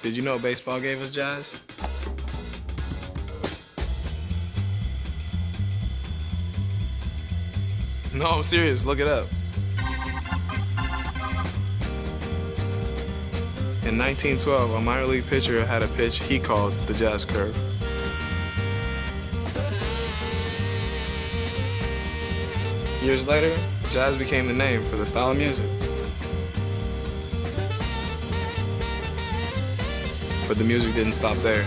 Did you know baseball gave us jazz? No, I'm serious. Look it up. In 1912, a minor league pitcher had a pitch he called the jazz curve. Years later, jazz became the name for the style of music. But the music didn't stop there.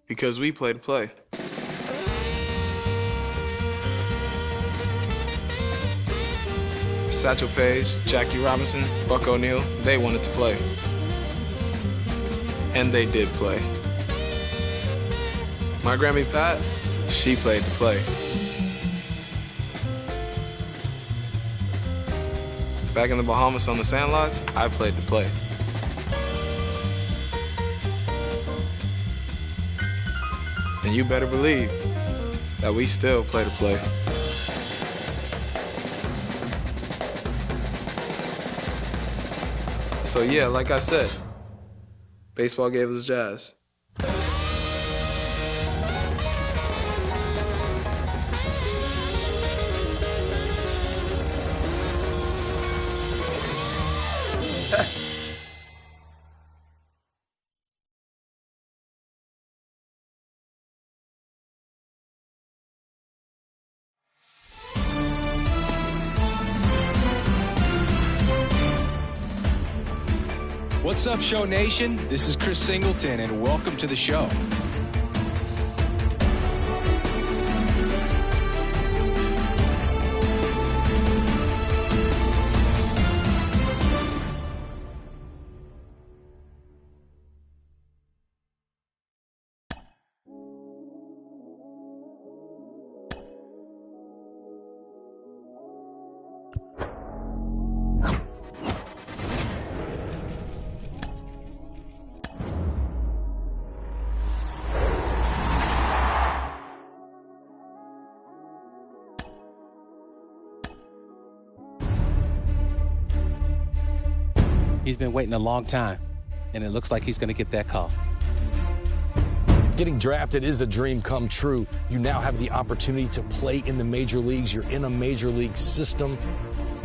Because we play to play. Satchel Paige, Jackie Robinson, Buck O'Neil, they wanted to play. And they did play. My Grammy Pat, she played to play. Back in the Bahamas on the sandlots, I played to play. And you better believe that we still play to play. So yeah, like I said, baseball gave us jazz. What's up, Show Nation? This is Chris Singleton, and welcome to the show. He's been waiting a long time, and it looks like he's going to get that call. Getting drafted is a dream come true. You now have the opportunity to play in the major leagues. You're in a major league system.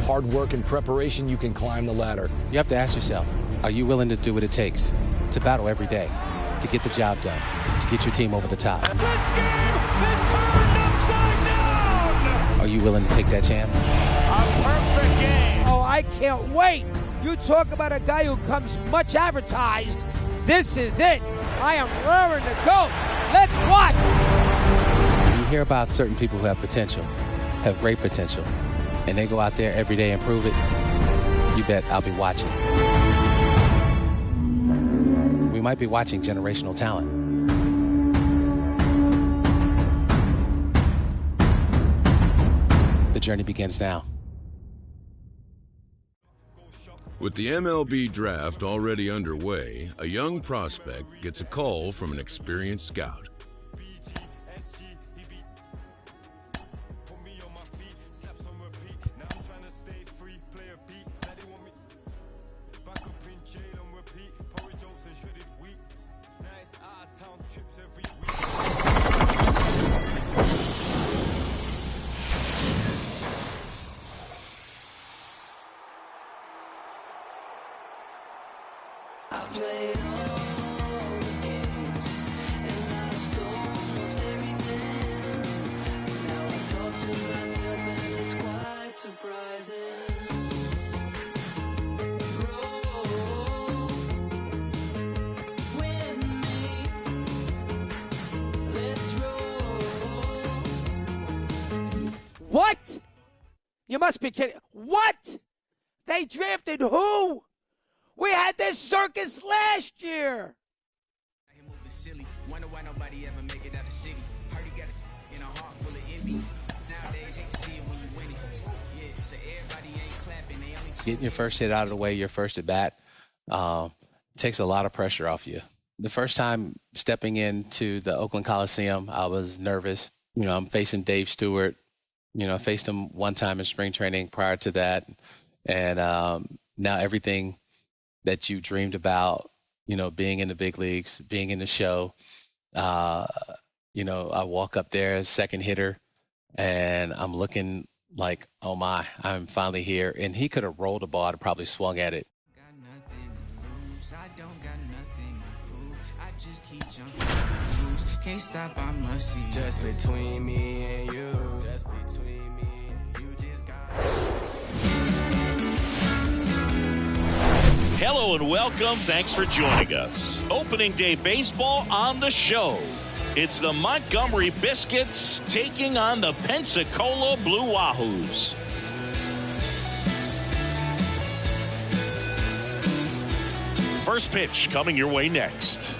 Hard work and preparation, you can climb the ladder. You have to ask yourself, are you willing to do what it takes to battle every day, to get the job done, to get your team over the top? This game is turned upside down! Are you willing to take that chance? A perfect game! Oh, I can't wait! You talk about a guy who comes much advertised. This is it. I am raring to go. Let's watch. When you hear about certain people who have potential, have great potential, and they go out there every day and prove it, you bet I'll be watching. We might be watching generational talent. The journey begins now. With the MLB draft already underway, a young prospect gets a call from an experienced scout. What? You must be kidding. What? They drafted who? We had this circus last year. Wonder why nobody ever make it out of city. Heard he got in a heart full of envy. Nowadays, hate to see it when you win it. Yeah, so everybody ain't clapping. They only Getting your first hit out of the way, your first at bat, takes a lot of pressure off you. The first time stepping into the Oakland Coliseum, I was nervous. You know, I'm facing Dave Stewart. You know, I faced him one time in spring training prior to that. And now everything that you dreamed about, being in the big leagues, being in the show. I walk up there as second hitter, and I'm looking like, oh my, I'm finally here. And he could have rolled the ball and probably swung at it. Got nothing to lose. I don't got nothing to prove. I just keep jumping loose. Can't stop, I must see. Just between me and you. Just between me and you. Just got. Hello and welcome. Thanks for joining us. Opening day baseball on the show. It's the Montgomery Biscuits taking on the Pensacola Blue Wahoos. First pitch coming your way next.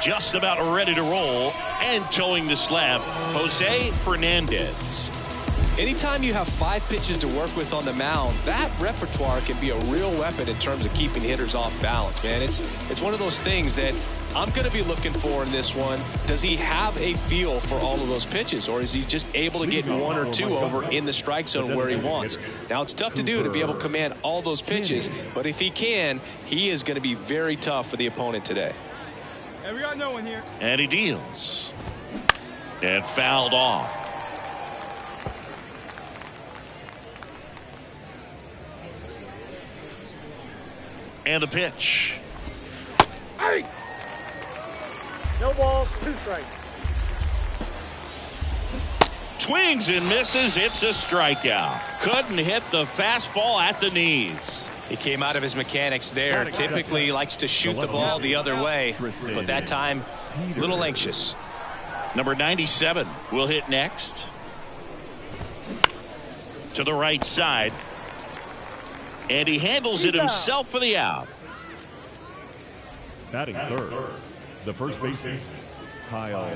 Just about ready to roll and towing the slab, Jose Fernandez. Anytime you have 5 pitches to work with on the mound, that repertoire can be a real weapon in terms of keeping hitters off balance, man. It's one of those things that I'm going to be looking for in this one. Does he have a feel for all of those pitches, or is he just able to get 1 or 2 over in the strike zone where he wants? Now, it's tough to do to be able to command all those pitches, but if he can, he is going to be very tough for the opponent today. Hey, we got no one here. And he deals. And fouled off. And the pitch. Hey! No ball, 2 strikes. Swings and misses. It's a strikeout. Couldn't hit the fastball at the knees. He came out of his mechanics there. Typically likes to shoot the ball the other way, but that time, a little anxious. Number 97 will hit next. To the right side. And he handles it himself for the out. Batting third, the first baseman, Kyle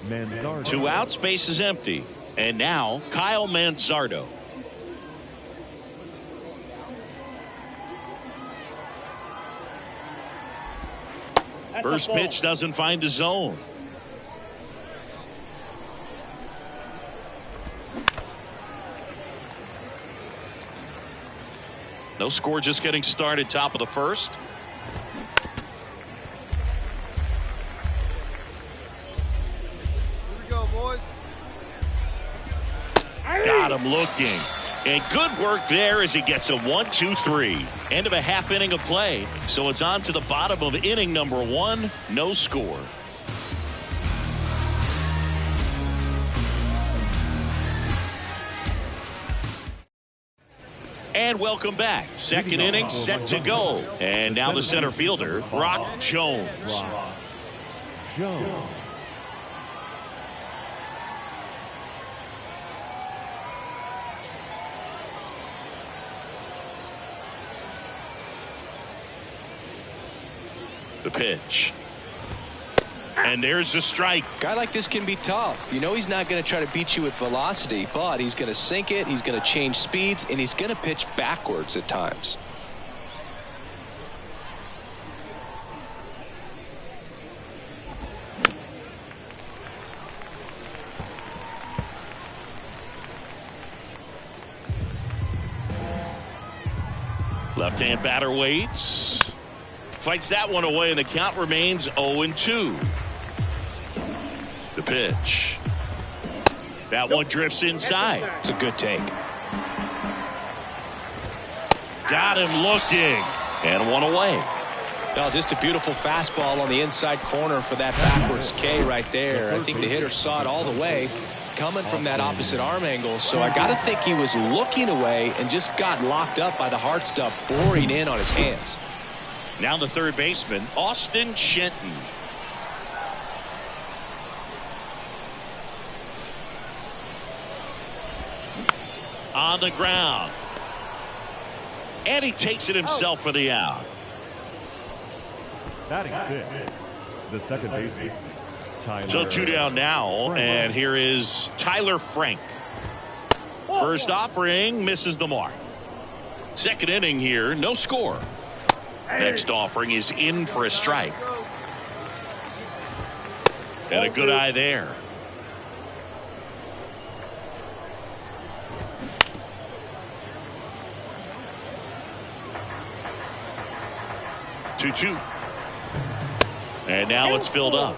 Manzardo. 2 outs, base is empty. And now, Kyle Manzardo. First pitch doesn't find the zone. No score, just getting started, top of the first. Here we go, boys. Got him looking. And good work there as he gets a 1-2-3. End of a half inning of play. So it's on to the bottom of inning number 1. No score. And welcome back. Second inning set to go. And now the center fielder, Brock Jones. The pitch. And there's the strike. Guy like this can be tough. You know he's not going to try to beat you with velocity, but he's going to sink it, he's going to change speeds, and he's going to pitch backwards at times. Left-hand batter waits. Fights that one away, and the count remains 0-2. The pitch. That one drifts inside. It's a good take. Got him looking. And one away. No, just a beautiful fastball on the inside corner for that backwards K right there. I think the hitter saw it all the way coming from that opposite arm angle. So I got to think he was looking away and just got locked up by the hard stuff boring in on his hands. Now the third baseman, Austin Shenton. On the ground. And he takes it himself for the out. Batting fifth, the second baseman, Tyler. So 2 down now, and here is Tyler Frank. First offering misses the mark. Second inning here, no score. Next offering is in for a strike. And a good eye there. 2-2. And now it's filled up.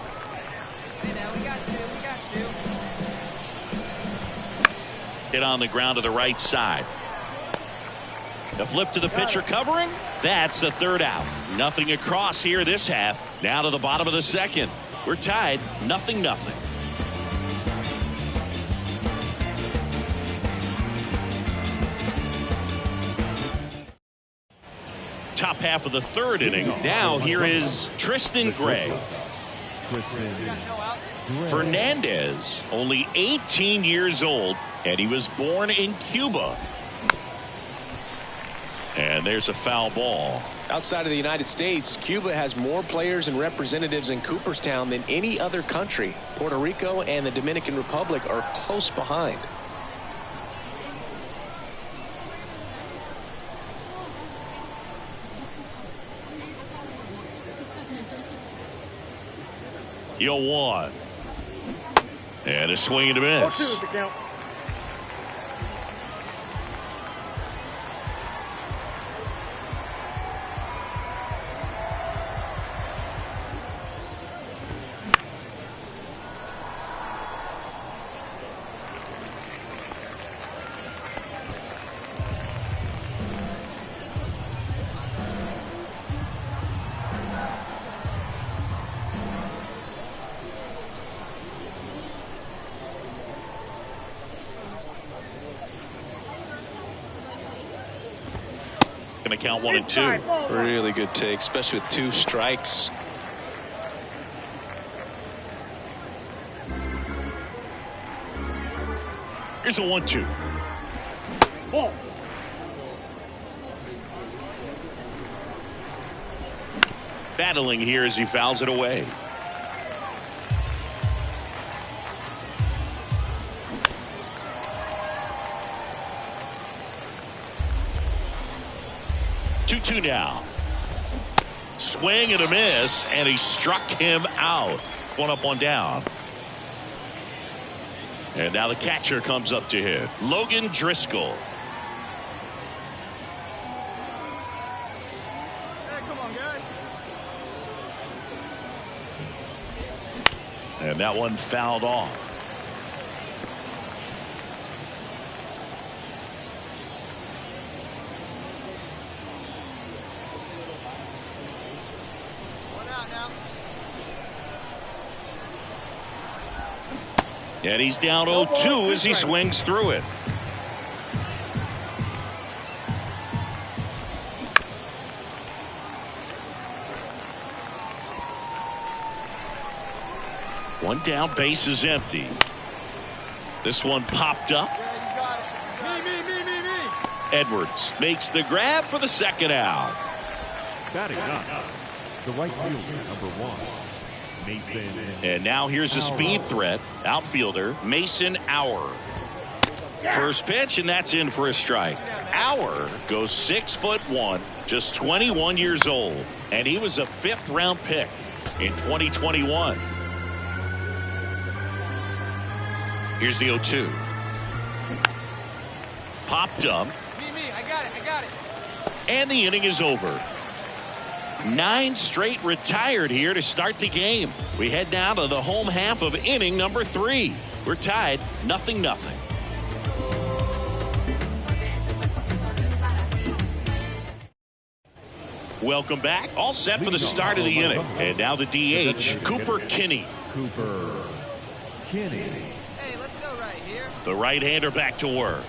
Hit on the ground to the right side. The flip to the pitcher covering. That's the third out. Nothing across here this half. Now to the bottom of the second. We're tied 0-0. Top half of the third inning. Now here is Tristan Gray. Fernandez, only 18 years old, and he was born in Cuba. And there's a foul ball. Outside of the United States, Cuba has more players and representatives in Cooperstown than any other country. Puerto Rico and the Dominican Republic are close behind. Yo, 1. And a swing and a miss. Going to count 1 and 2. Really good take, especially with 2 strikes. Here's a 1-2. Ball. Battling here as he fouls it away. Two now. Swing and a miss, and he struck him out. 1 up, 1 down. And now the catcher comes up to hit. Logan Driscoll. Hey, come on, guys. And that one fouled off. And he's down 0-2 as he swings through it. One down, base is empty. This one popped up. Me. Edwards makes the grab for the second out. Batting up, the right fielder, number 1. Mason. And now here's a speed threat. Outfielder Mason Auer. First pitch, and that's in for a strike. Auer goes 6'1", just 21 years old, and he was a 5th round pick in 2021. Here's the 0-2. Popped up. Me, I got it. And the inning is over. 9 straight retired here to start the game. We head now to the home half of inning number 3. We're tied 0-0. Welcome back. All set for the start of the inning. And now the DH, Cooper Kinney. Hey, let's go right here. The right-hander back to work.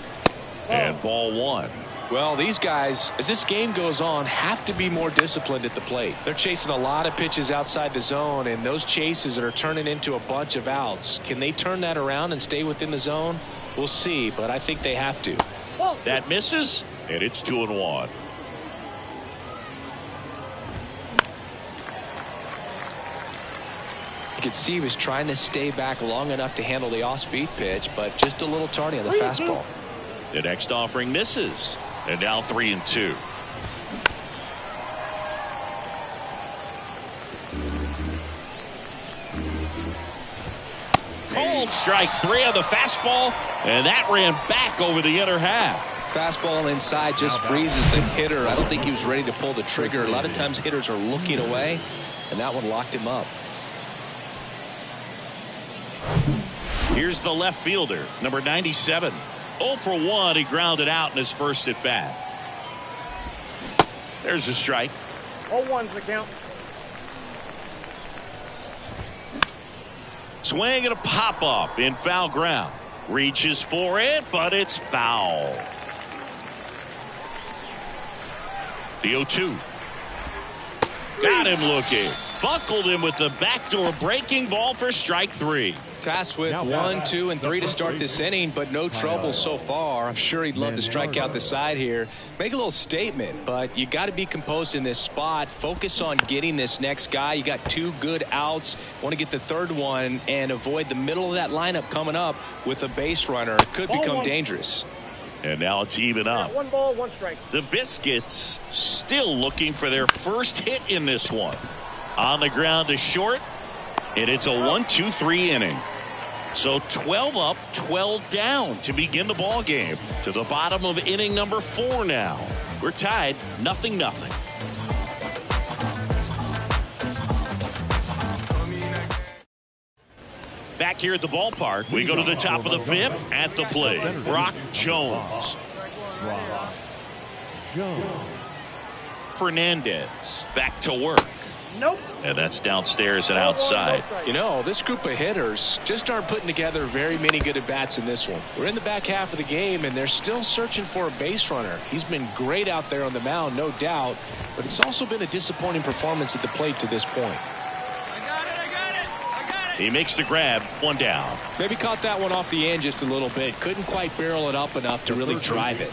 And ball 1. Well, these guys, as this game goes on, have to be more disciplined at the plate. They're chasing a lot of pitches outside the zone, and those chases that are turning into a bunch of outs. Can they turn that around and stay within the zone? We'll see, but I think they have to. That misses, and it's 2-1. You could see he was trying to stay back long enough to handle the off-speed pitch, but just a little tardy on the fastball. The next offering misses, and now 3-2. Cold strike 3 on the fastball, and that ran back over the inner half. Fastball inside just freezes the hitter. I don't think he was ready to pull the trigger. A lot of times hitters are looking away, and that one locked him up. Here's the left fielder, number 97. 0 for 1. He grounded out in his first at bat. There's a strike. 0-1's the count. Swing and a pop up in foul ground. Reaches for it, but it's foul. The 0-2. Got him looking. Buckled him with the backdoor breaking ball for strike 3. Tasked with 1, 2, and 3 to start this inning, but no trouble so far. I'm sure he'd love to strike out the side here. Make a little statement, but you got to be composed in this spot. Focus on getting this next guy. You got 2 good outs. Want to get the third one and avoid the middle of that lineup coming up with a base runner. It could become dangerous. And now it's even up. 1 ball, 1 strike. The Biscuits still looking for their first hit in this one. On the ground to short, and it's a 1-2-3 inning. So 12 up, 12 down to begin the ball game. To the bottom of inning number 4 now. We're tied 0-0. Back here at the ballpark, we go to the top of the 5th. At the plate, Brock Jones. Fernandez back to work. Nope. And that's downstairs and outside. You know, this group of hitters just aren't putting together very many good at-bats in this one. We're in the back half of the game, and they're still searching for a base runner. He's been great out there on the mound, no doubt, but it's also been a disappointing performance at the plate to this point. He makes the grab, 1 down. Maybe caught that one off the end just a little bit. Couldn't quite barrel it up enough to really drive it.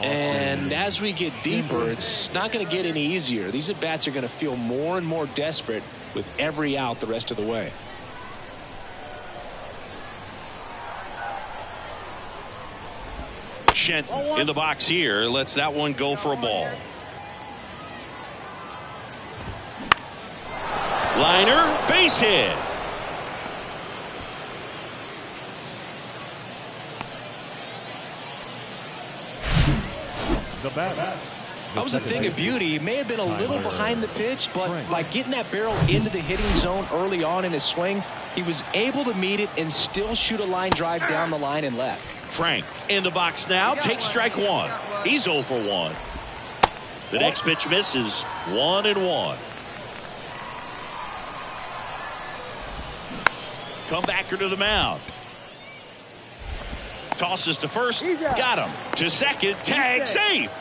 And as we get deeper, it's not going to get any easier. These at-bats are going to feel more and more desperate with every out the rest of the way. Shenton in the box here lets that one go for a ball. Liner, base hit. That was a thing of beauty. He may have been a little behind the pitch, but by getting that barrel into the hitting zone early on in his swing, he was able to meet it and still shoot a line drive down the line and left. Frank in the box now, takes strike 1. He's 0 for 1. The next pitch misses, 1-1. Comebacker to the mound. Tosses to first, got him. To second, tag, safe.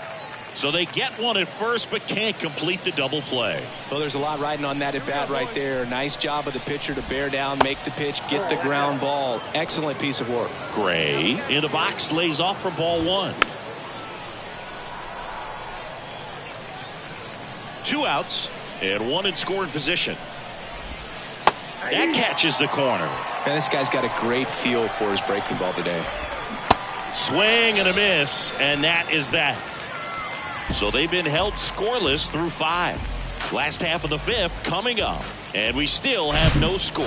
So they get one at first, but can't complete the double play. Well, there's a lot riding on that at bat right there. Nice job of the pitcher to bear down, make the pitch, get the ground ball. Excellent piece of work. Gray in the box, lays off for ball 1. 2 outs and 1 in scoring position. That catches the corner. Man, this guy's got a great feel for his breaking ball today. Swing and a miss, and that is that. So they've been held scoreless through 5. Last half of the 5th coming up, and we still have no score.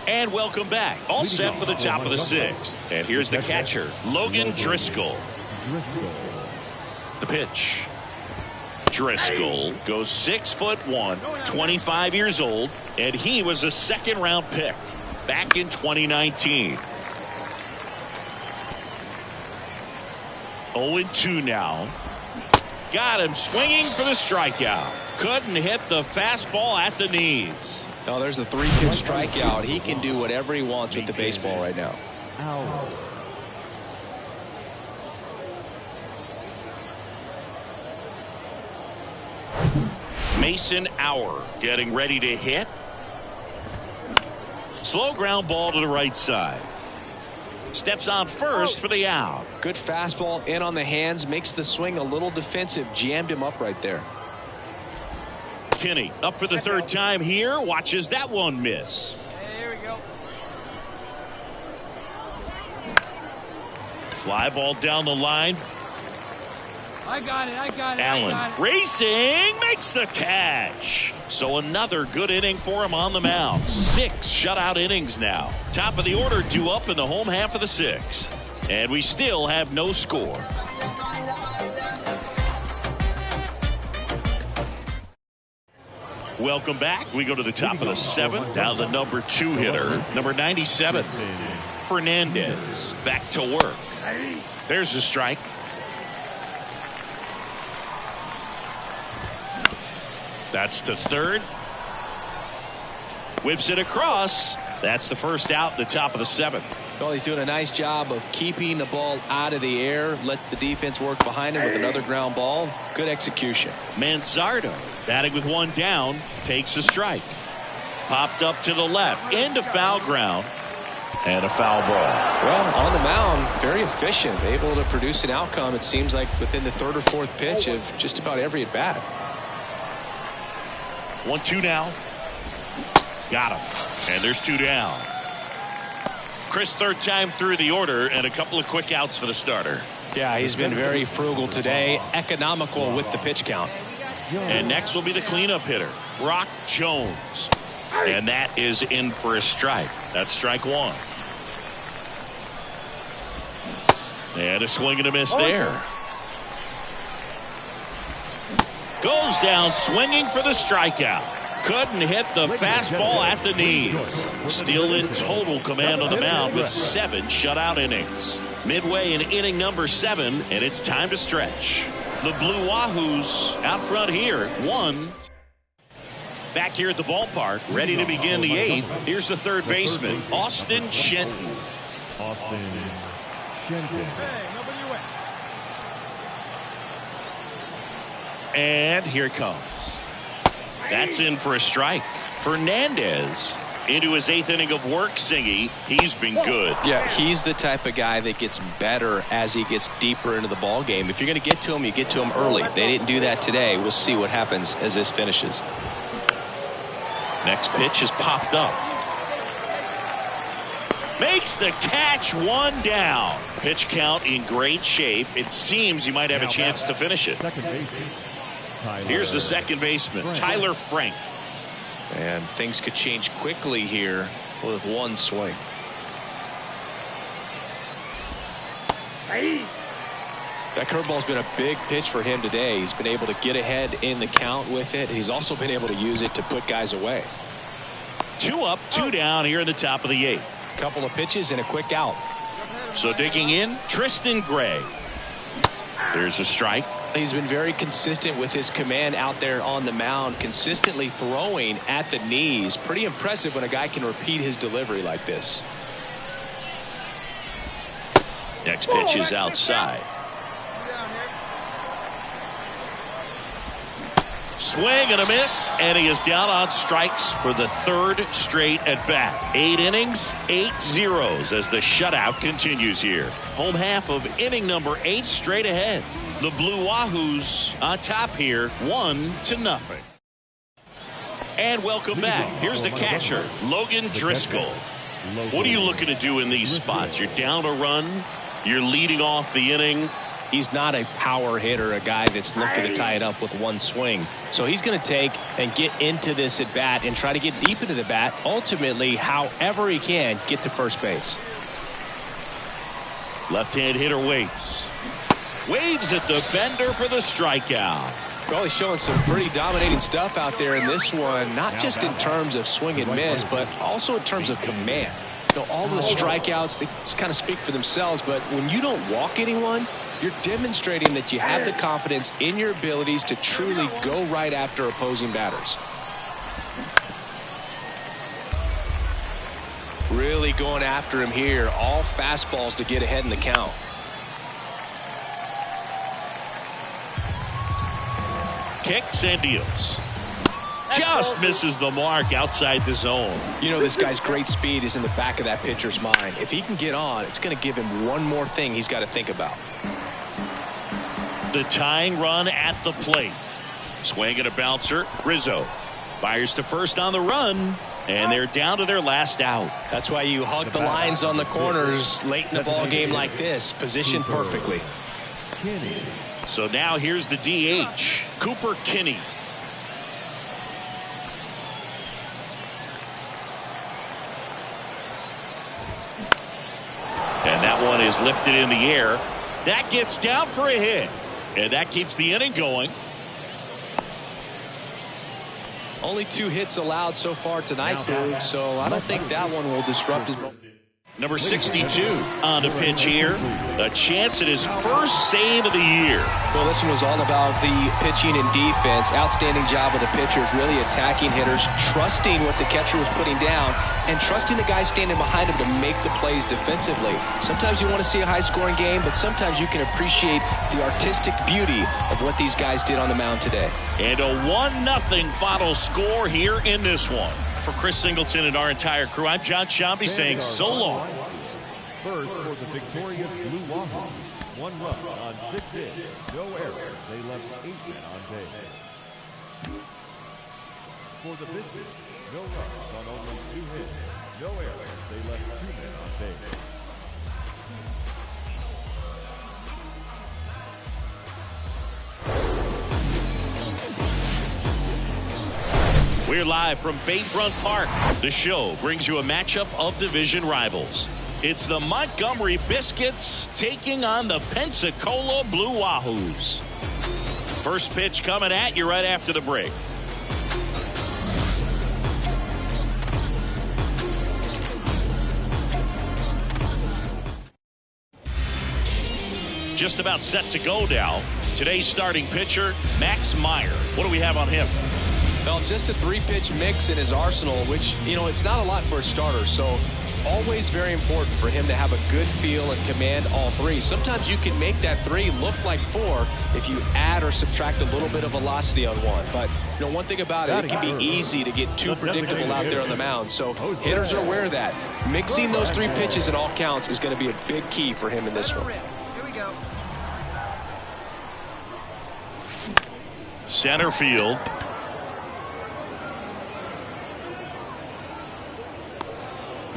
And welcome back. All set for the top of the 6th. And here's the catcher, Logan Driscoll. The pitch. Driscoll goes 6'1", 25 years old, and he was a 2nd-round pick back in 2019. 0-2 now. Got him swinging for the strikeout. Couldn't hit the fastball at the knees. Oh, there's a 3-pitch strikeout. He can do whatever he wants with the baseball right now. Mason Auer getting ready to hit. Slow ground ball to the right side. Steps on first for the out. Good fastball in on the hands. Makes the swing a little defensive. Jammed him up right there. Kinney up for the 3rd time here. Watches that one miss. There we go. Fly ball down the line. Allen racing, makes the catch. So another good inning for him on the mound. 6 shutout innings now. Top of the order due up in the home half of the 6th. And we still have no score. Welcome back. We go to the top of the 7th. Now the number 2 hitter, number 97, Fernandez, back to work. There's the strike. That's to third. Whips it across. That's the first out, the top of the 7th. Well, he's doing a nice job of keeping the ball out of the air. Lets the defense work behind him with another ground ball. Good execution. Manzardo batting with 1 down. Takes a strike. Popped up to the left. Into foul ground. And a foul ball. Well, on the mound, very efficient. Able to produce an outcome, it seems like, within the 3rd or 4th pitch of just about every at-bat. 1-2 now. Got him. And there's 2 down. Chris, 3rd time through the order and a couple of quick outs for the starter. Yeah, he's been very frugal today. Economical with the pitch count. And next will be the cleanup hitter, Brock Jones. And that is in for a strike. That's strike 1. And a swing and a miss there. Goes down swinging for the strikeout. Couldn't hit the fastball at the knees. Still in total command on the mound with 7 shutout innings. Midway in inning number 7, and it's time to stretch. The Blue Wahoos out front here, 1. Back here at the ballpark, ready to begin the 8th. Here's the 3rd baseman, Austin Shenton. And here it comes. That's in for a strike. Fernandez into his 8th inning of work, Singy. He's been good. Yeah, he's the type of guy that gets better as he gets deeper into the ball game. If you're going to get to him, you get to him early. They didn't do that today. We'll see what happens as this finishes. Next pitch is popped up. Makes the catch, 1 down. Pitch count in great shape. It seems you might have a chance to finish it. Here's the second baseman, Tyler Frank. And things could change quickly here with 1 swing. That curveball's been a big pitch for him today. He's been able to get ahead in the count with it. He's also been able to use it to put guys away. 2 up, 2 down here in the top of the 8th. Couple of pitches and a quick out. So digging in, Tristan Gray. There's a strike. He's been very consistent with his command out there on the mound, consistently throwing at the knees. Pretty impressive when a guy can repeat his delivery like this. Next pitch is outside. Swing and a miss, and he is down on strikes for the 3rd straight at bat. 8 innings, 8 zeros as the shutout continues here. Home half of inning number 8 straight ahead. The Blue Wahoos on top here, 1-0. And welcome back. Here's the catcher, Logan Driscoll. What are you looking to do in these spots? You're down a run. You're leading off the inning. He's not a power hitter, a guy that's looking to tie it up with 1 swing. So he's going to take and get into this at bat and try to get deep into the bat. Ultimately, however he can, get to first base. Left-hand hitter waits. Waves at the bender for the strikeout. Well, he's showing some pretty dominating stuff out there in this one, not just in terms of swing and miss, but also in terms of command. You know, all of the strikeouts, they just kind of speak for themselves, but when you don't walk anyone, you're demonstrating that you have the confidence in your abilities to truly go right after opposing batters. Really going after him here. All fastballs to get ahead in the count. Kicks and deals. Just misses the mark outside the zone. You know, this guy's great speed is in the back of that pitcher's mind. If he can get on, it's going to give him one more thing he's got to think about. The tying run at the plate. Swing and a bouncer. Rizzo fires to first on the run, and they're down to their last out. That's why you hug the lines on the corners late in the ball game like this. Positioned perfectly. So now here's the DH, Cooper Kinney. And that one is lifted in the air. That gets down for a hit. And that keeps the inning going. Only 2 hits allowed so far tonight, Berg, so I don't think that one will disrupt his moment. Number 62 on the pitch here. A chance at his first save of the year. Well, this one was all about the pitching and defense. Outstanding job of the pitchers, really attacking hitters, trusting what the catcher was putting down, and trusting the guy standing behind him to make the plays defensively. Sometimes you want to see a high-scoring game, but sometimes you can appreciate the artistic beauty of what these guys did on the mound today. And a 1-0 final score here in this one. For Chris Singleton and our entire crew, I'm John Shambi saying so long. First for the victorious Blue Wahoo. 1 run on 6 hits, no errors. They left 8 men on base. For the Biscuits, no runs on only 2 hits, no errors. They left 2 men on base. We're live from Bayfront Park. The show brings you a matchup of division rivals. It's the Montgomery Biscuits taking on the Pensacola Blue Wahoos. First pitch coming at you right after the break. Just about set to go now. Today's starting pitcher, Max Meyer. What do we have on him? Well, just a 3-pitch mix in his arsenal, which, you know, it's not a lot for a starter. So always very important for him to have a good feel and command all 3. Sometimes you can make that 3 look like 4 if you add or subtract a little bit of velocity on one. But, you know, one thing about it, it can be easy to get too predictable out there on the mound. So hitters are aware of that. Mixing those 3 pitches in all counts is going to be a big key for him in this one. Here we go. Center field.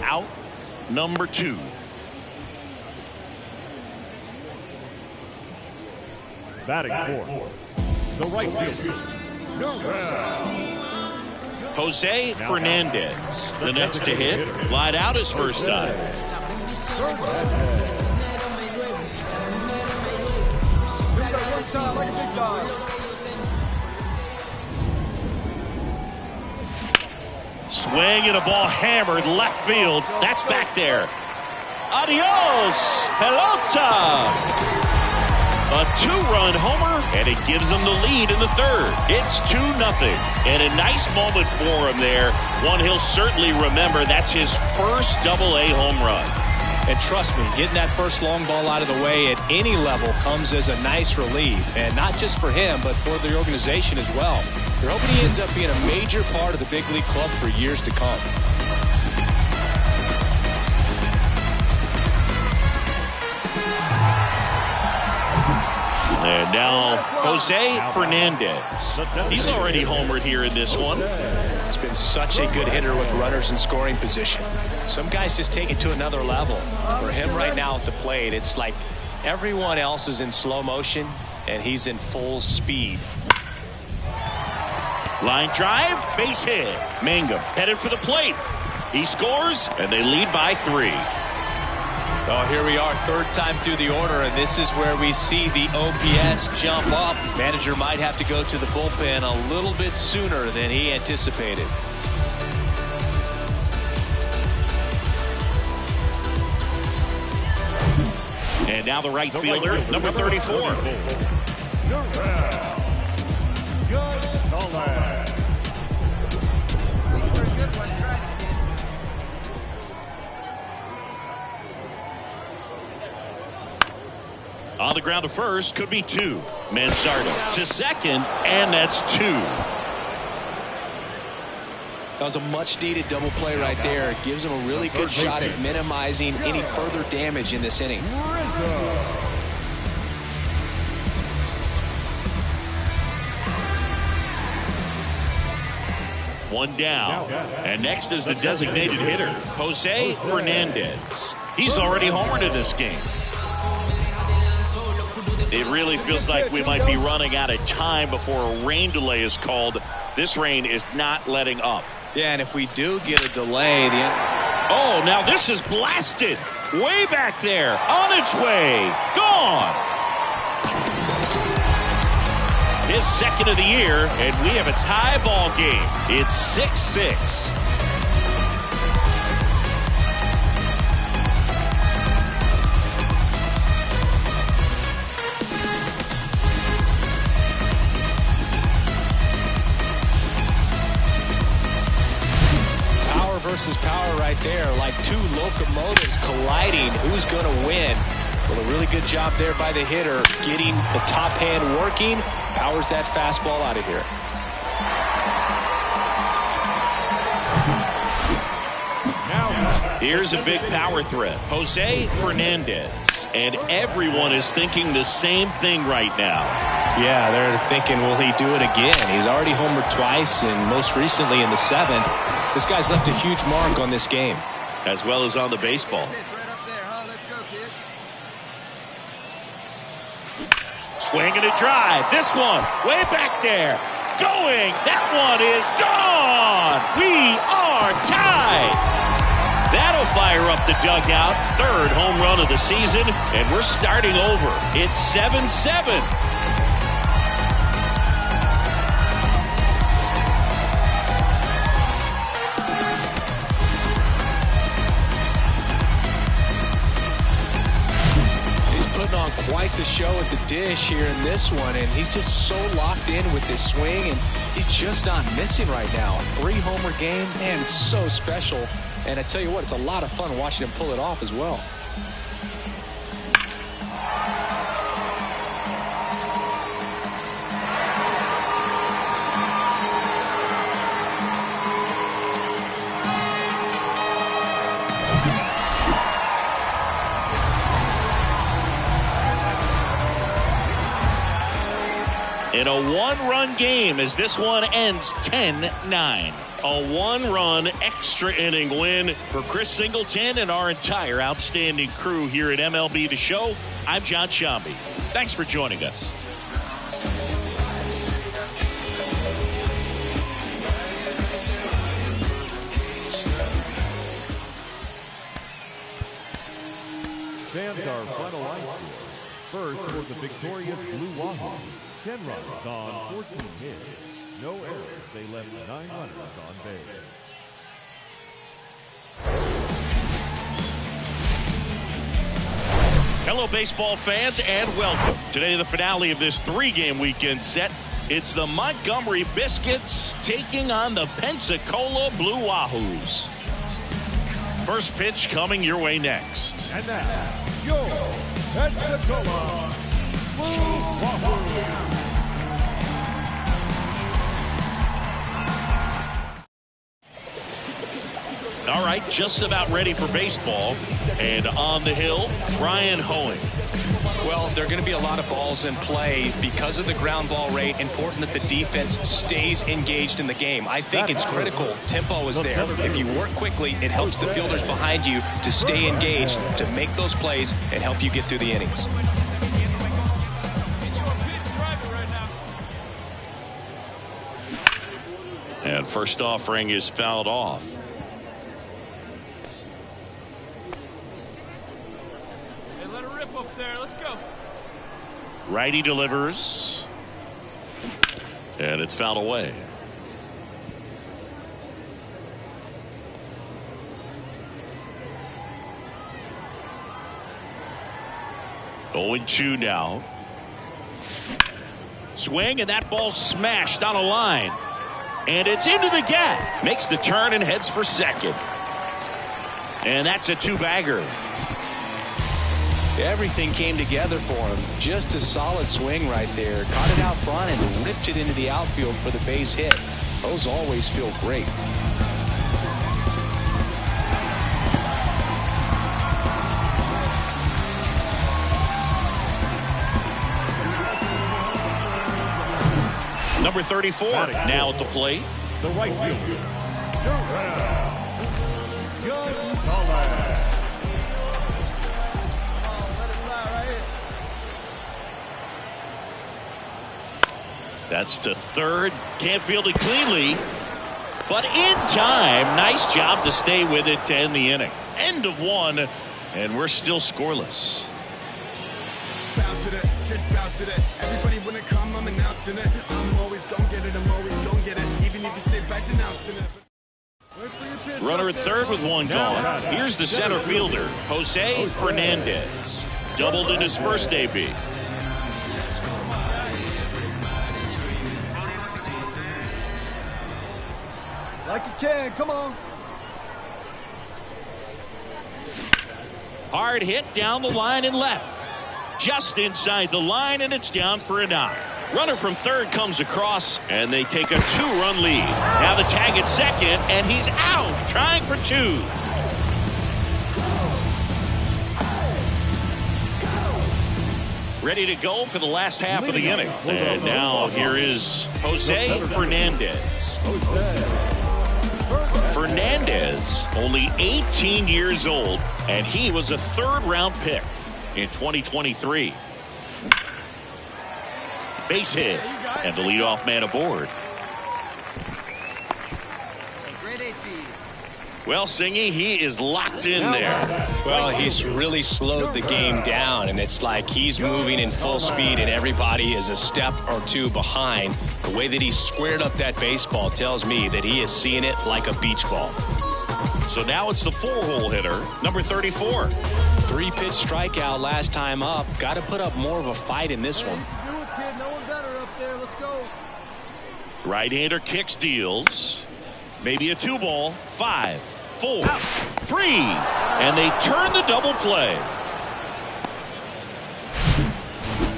Out number 2. Batting fourth, the right fielder, Jose Fernandez, the next to hit, lied out his first time. Swing and a ball hammered left field. That's back there. Adios, pelota. A 2-run homer, and it gives them the lead in the 3rd. It's 2-0, and a nice moment for him there. One he'll certainly remember. That's his first AA home run. And trust me, getting that first long ball out of the way at any level comes as a nice relief. And not just for him, but for the organization as well. They're hoping he ends up being a major part of the big league club for years to come. And now Jose Fernandez. He's already homered here in this one. He's been such a good hitter with runners in scoring position. Some guys just take it to another level. For him right now at the plate, it's like everyone else is in slow motion and he's in full speed. Line drive, base hit. Mangum headed for the plate. He scores, and they lead by 3. Oh, here we are, 3rd time through the order, and this is where we see the OPS jump up. Manager might have to go to the bullpen a little bit sooner than he anticipated. And now the right fielder, number 34. On the ground to first, could be 2. Manzardo to second, and that's 2. That was a much-needed double play right there. It gives him a really good shot at minimizing any further damage in this inning. One down. And next is the designated hitter, Jose Fernandez. He's already homered in this game. It really feels like we might be running out of time before a rain delay is called. This rain is not letting up. Yeah, and if we do get a delay, oh, now this is blasted. Way back there. On its way. Gone. His second of the year, and we have a tie ball game. It's 6-6. Versus power right there, like two locomotives colliding. Who's going to win? Well, a really good job there by the hitter, getting the top hand working. Powers that fastball out of here. Here's a big power threat, Jose Fernandez. And everyone is thinking the same thing right now. Yeah, they're thinking, will he do it again? He's already homered twice, and most recently in the 7th. This guy's left a huge mark on this game. As well as on the baseball. Swing and a drive. This one, way back there. Going. That one is gone. We are tied. That'll fire up the dugout. 3rd home run of the season, and we're starting over. It's 7-7. On quite the show at the dish here in this one, and he's just so locked in with this swing, and he's just not missing right now. 3-homer game, man, it's so special. And I tell you what, it's a lot of fun watching him pull it off as well. In a 1-run game as this one ends 10-9. A 1-run extra inning win for Chris Singleton and our entire outstanding crew here at MLB The Show. I'm John Shambi. Thanks for joining us. Fans, our final line score. First for the victorious Blue Wahoo. 10 runs on 14 hits. No errors. They left 9 runners on base. Hello, baseball fans, and welcome. Today, the finale of this 3-game weekend set. It's the Montgomery Biscuits taking on the Pensacola Blue Wahoos. First pitch coming your way next. And now, your Pensacola Blue Wahoos. All right, just about ready for baseball. And on the hill, Ryan Hoeing. Well, there are going to be a lot of balls in play because of the ground ball rate. Important that the defense stays engaged in the game. I think it's critical. Tempo is there. If you work quickly, it helps the fielders behind you to stay engaged, to make those plays, and help you get through the innings. And first offering is fouled off. Up there, let's go. Righty delivers. And it's fouled away. Going 2 now. Swing, and that ball smashed on a line. And it's into the gap. Makes the turn and heads for second. And that's a 2-bagger. Everything came together for him. Just a solid swing right there. Caught it out front and ripped it into the outfield for the base hit. Those always feel great. Number 34 now at the plate. The right fielder, Gonzalez. That's to third. Can't field it cleanly, but in time. Nice job to stay with it to end the inning. End of one, and we're still scoreless. Bounce it, just bounce it. Everybody when it come, I'm announcing it. I'm always gonna get it, I'm always gonna get it. Even if you sit back denouncing it. Runner at third with one gone. Here's the center fielder, Jose Fernandez. Doubled in his first AB. Like you can, come on. Hard hit down the line and left. Just inside the line, and it's down for a knock. Runner from third comes across, and they take a 2-run lead. Now the tag at second, and he's out, trying for two. Ready to go for the last half of the inning. And now here is Jose Fernandez. Fernandez, only 18 years old, and he was a third-round pick in 2023. Base hit, and the leadoff man aboard. Well, Singy, he is locked in there. Well, he's really slowed the game down, and it's like he's moving in full speed, and everybody is a step or two behind. The way that he squared up that baseball tells me that he is seeing it like a beach ball. So now it's the 4-hole hitter, number 34. 3-pitch strikeout last time up. Got to put up more of a fight in this one. Right-hander kicks, deals. Maybe a 2-ball. 5, 4, 3. And they turn the double play.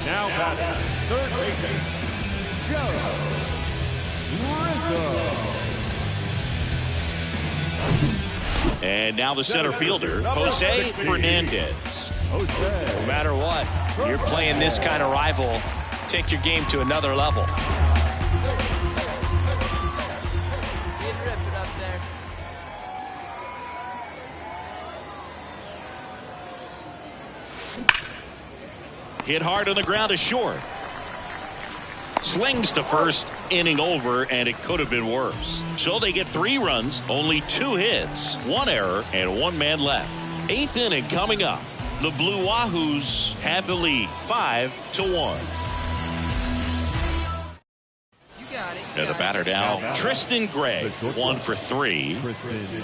Now batting, third baseman, Joe Rizzo. And now the center fielder, Jose Fernandez. No matter what, you're playing this kind of rival, take your game to another level. Hit hard on the ground to short. Slings to first, inning over, and it could have been worse. So they get 3 runs, only 2 hits, 1 error, and 1 man left. 8th inning coming up. The Blue Wahoos have the lead, 5-1. And the batter now, Tristan Gregg, 1 for 3.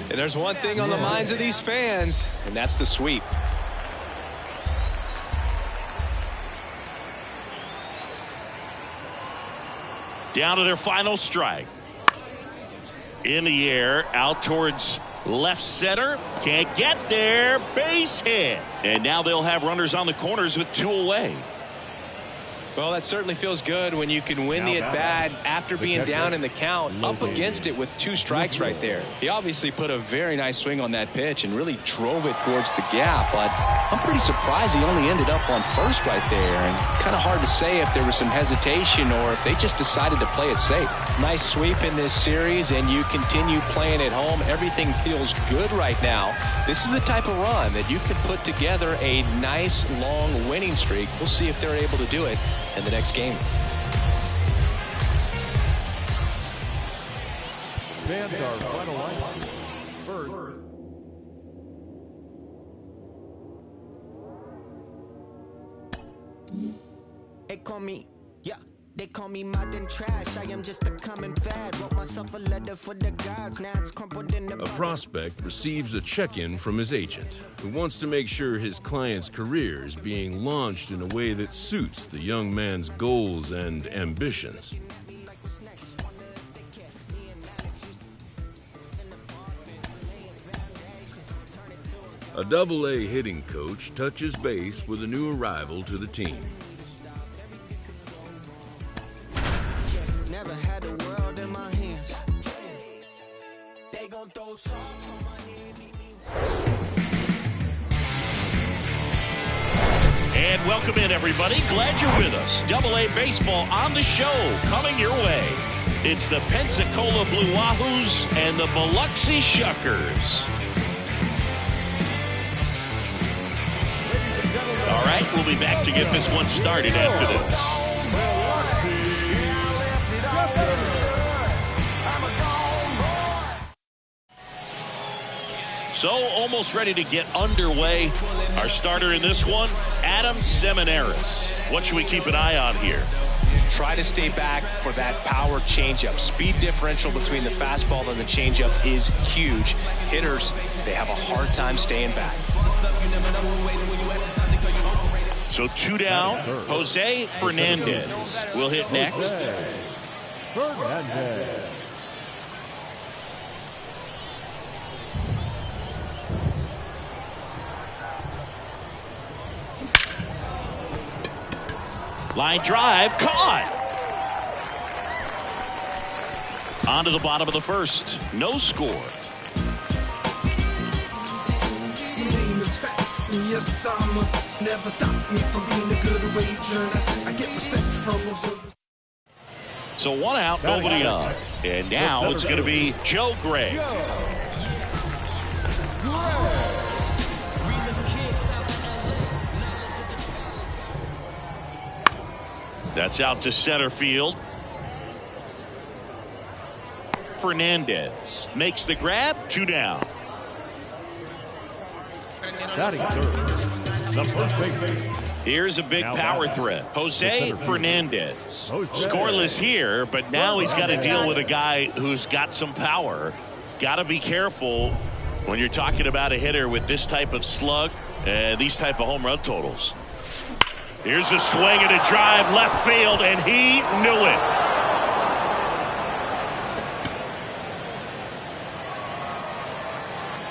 And there's one thing on the minds of these fans, and that's the sweep. Down to their final strike. In the air, out towards left center. Can't get there. Base hit. And now they'll have runners on the corners with 2 away. Well, that certainly feels good when you can win the at-bat after being down in the count, up against it with 2 strikes right there. He obviously put a very nice swing on that pitch and really drove it towards the gap, but I'm pretty surprised he only ended up on first right there, and it's kind of hard to say if there was some hesitation or if they just decided to play it safe. Nice sweep in this series, and you continue playing at home. Everything feels good right now. This is the type of run that you can put together a nice, long winning streak. We'll see if they're able to do it in the next game. Fans are finalizing. First. They call me, they call me modern trash. I am just a common fad. Wrote myself a letter for the gods. Now it's crumpled in the A prospect receives a check-in from his agent, who wants to make sure his client's career is being launched in a way that suits the young man's goals and ambitions. A Double-A hitting coach touches base with a new arrival to the team. Never had the world in my hands. They gon' throw songs on my head, beat me. And welcome in, everybody. Glad you're with us. Double-A baseball on the show, coming your way. It's the Pensacola Blue Wahoos and the Biloxi Shuckers. All right, we'll be back to get this one started after this. So almost ready to get underway. Our starter in this one, Adam Seminaris. What should we keep an eye on here? Try to stay back for that power changeup. Speed differential between the fastball and the changeup is huge. Hitters, they have a hard time staying back. So 2 down. Jose Fernandez will hit next. Fernandez. Line drive, caught. On to the bottom of the first. No score. Yes, I'm never stop me from being a good wager. I get respect from observers. So 1 out, nobody on. And now it's going to be Joe Gray. That's out to center field. Fernandez makes the grab. 2 down. Batting third, the first baseman. Here's a big power threat. Jose Fernandez. Scoreless here, but now he's got to deal with a guy who's got some power. Got to be careful when you're talking about a hitter with this type of slug and these type of home run totals. Here's a swing and a drive left field, and he knew it.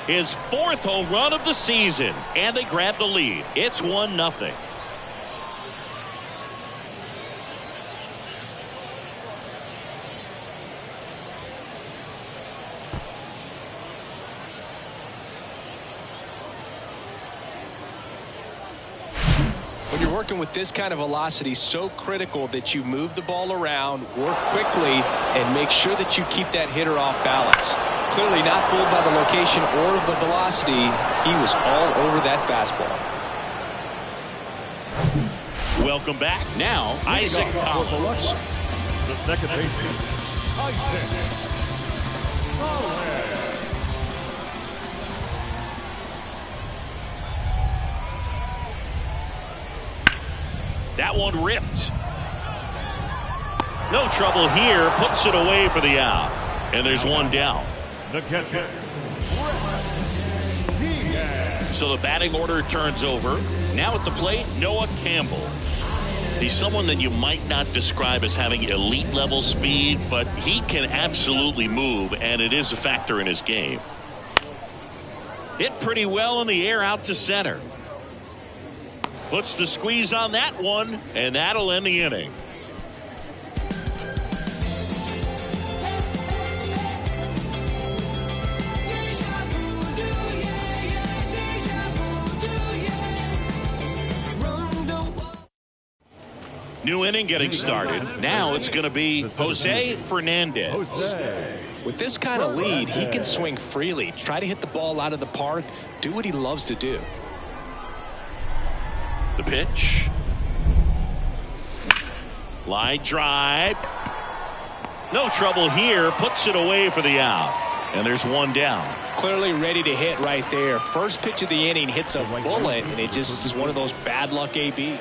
His 4th home run of the season, and they grab the lead. It's 1-0. When you're working with this kind of velocity, so critical that you move the ball around, work quickly, and make sure that you keep that hitter off balance. Clearly not fooled by the location or the velocity. He was all over that fastball. Welcome back. Now, Isaac Collins. The second baseman, Isaac Collins. That one ripped. No trouble here. Puts it away for the out. And there's 1 down. The catcher. So the batting order turns over. Now at the plate, Noah Campbell. He's someone that you might not describe as having elite level speed, but he can absolutely move, and it is a factor in his game. Hit pretty well in the air out to center. Puts the squeeze on that one, and that'll end the inning. New inning getting started. Now it's going to be Jose Fernandez. With this kind of lead, he can swing freely, try to hit the ball out of the park, do what he loves to do. The pitch. Line drive. No trouble here. Puts it away for the out. And there's 1 down. Clearly ready to hit right there. First pitch of the inning hits a bullet, and it just is one of those bad luck AB.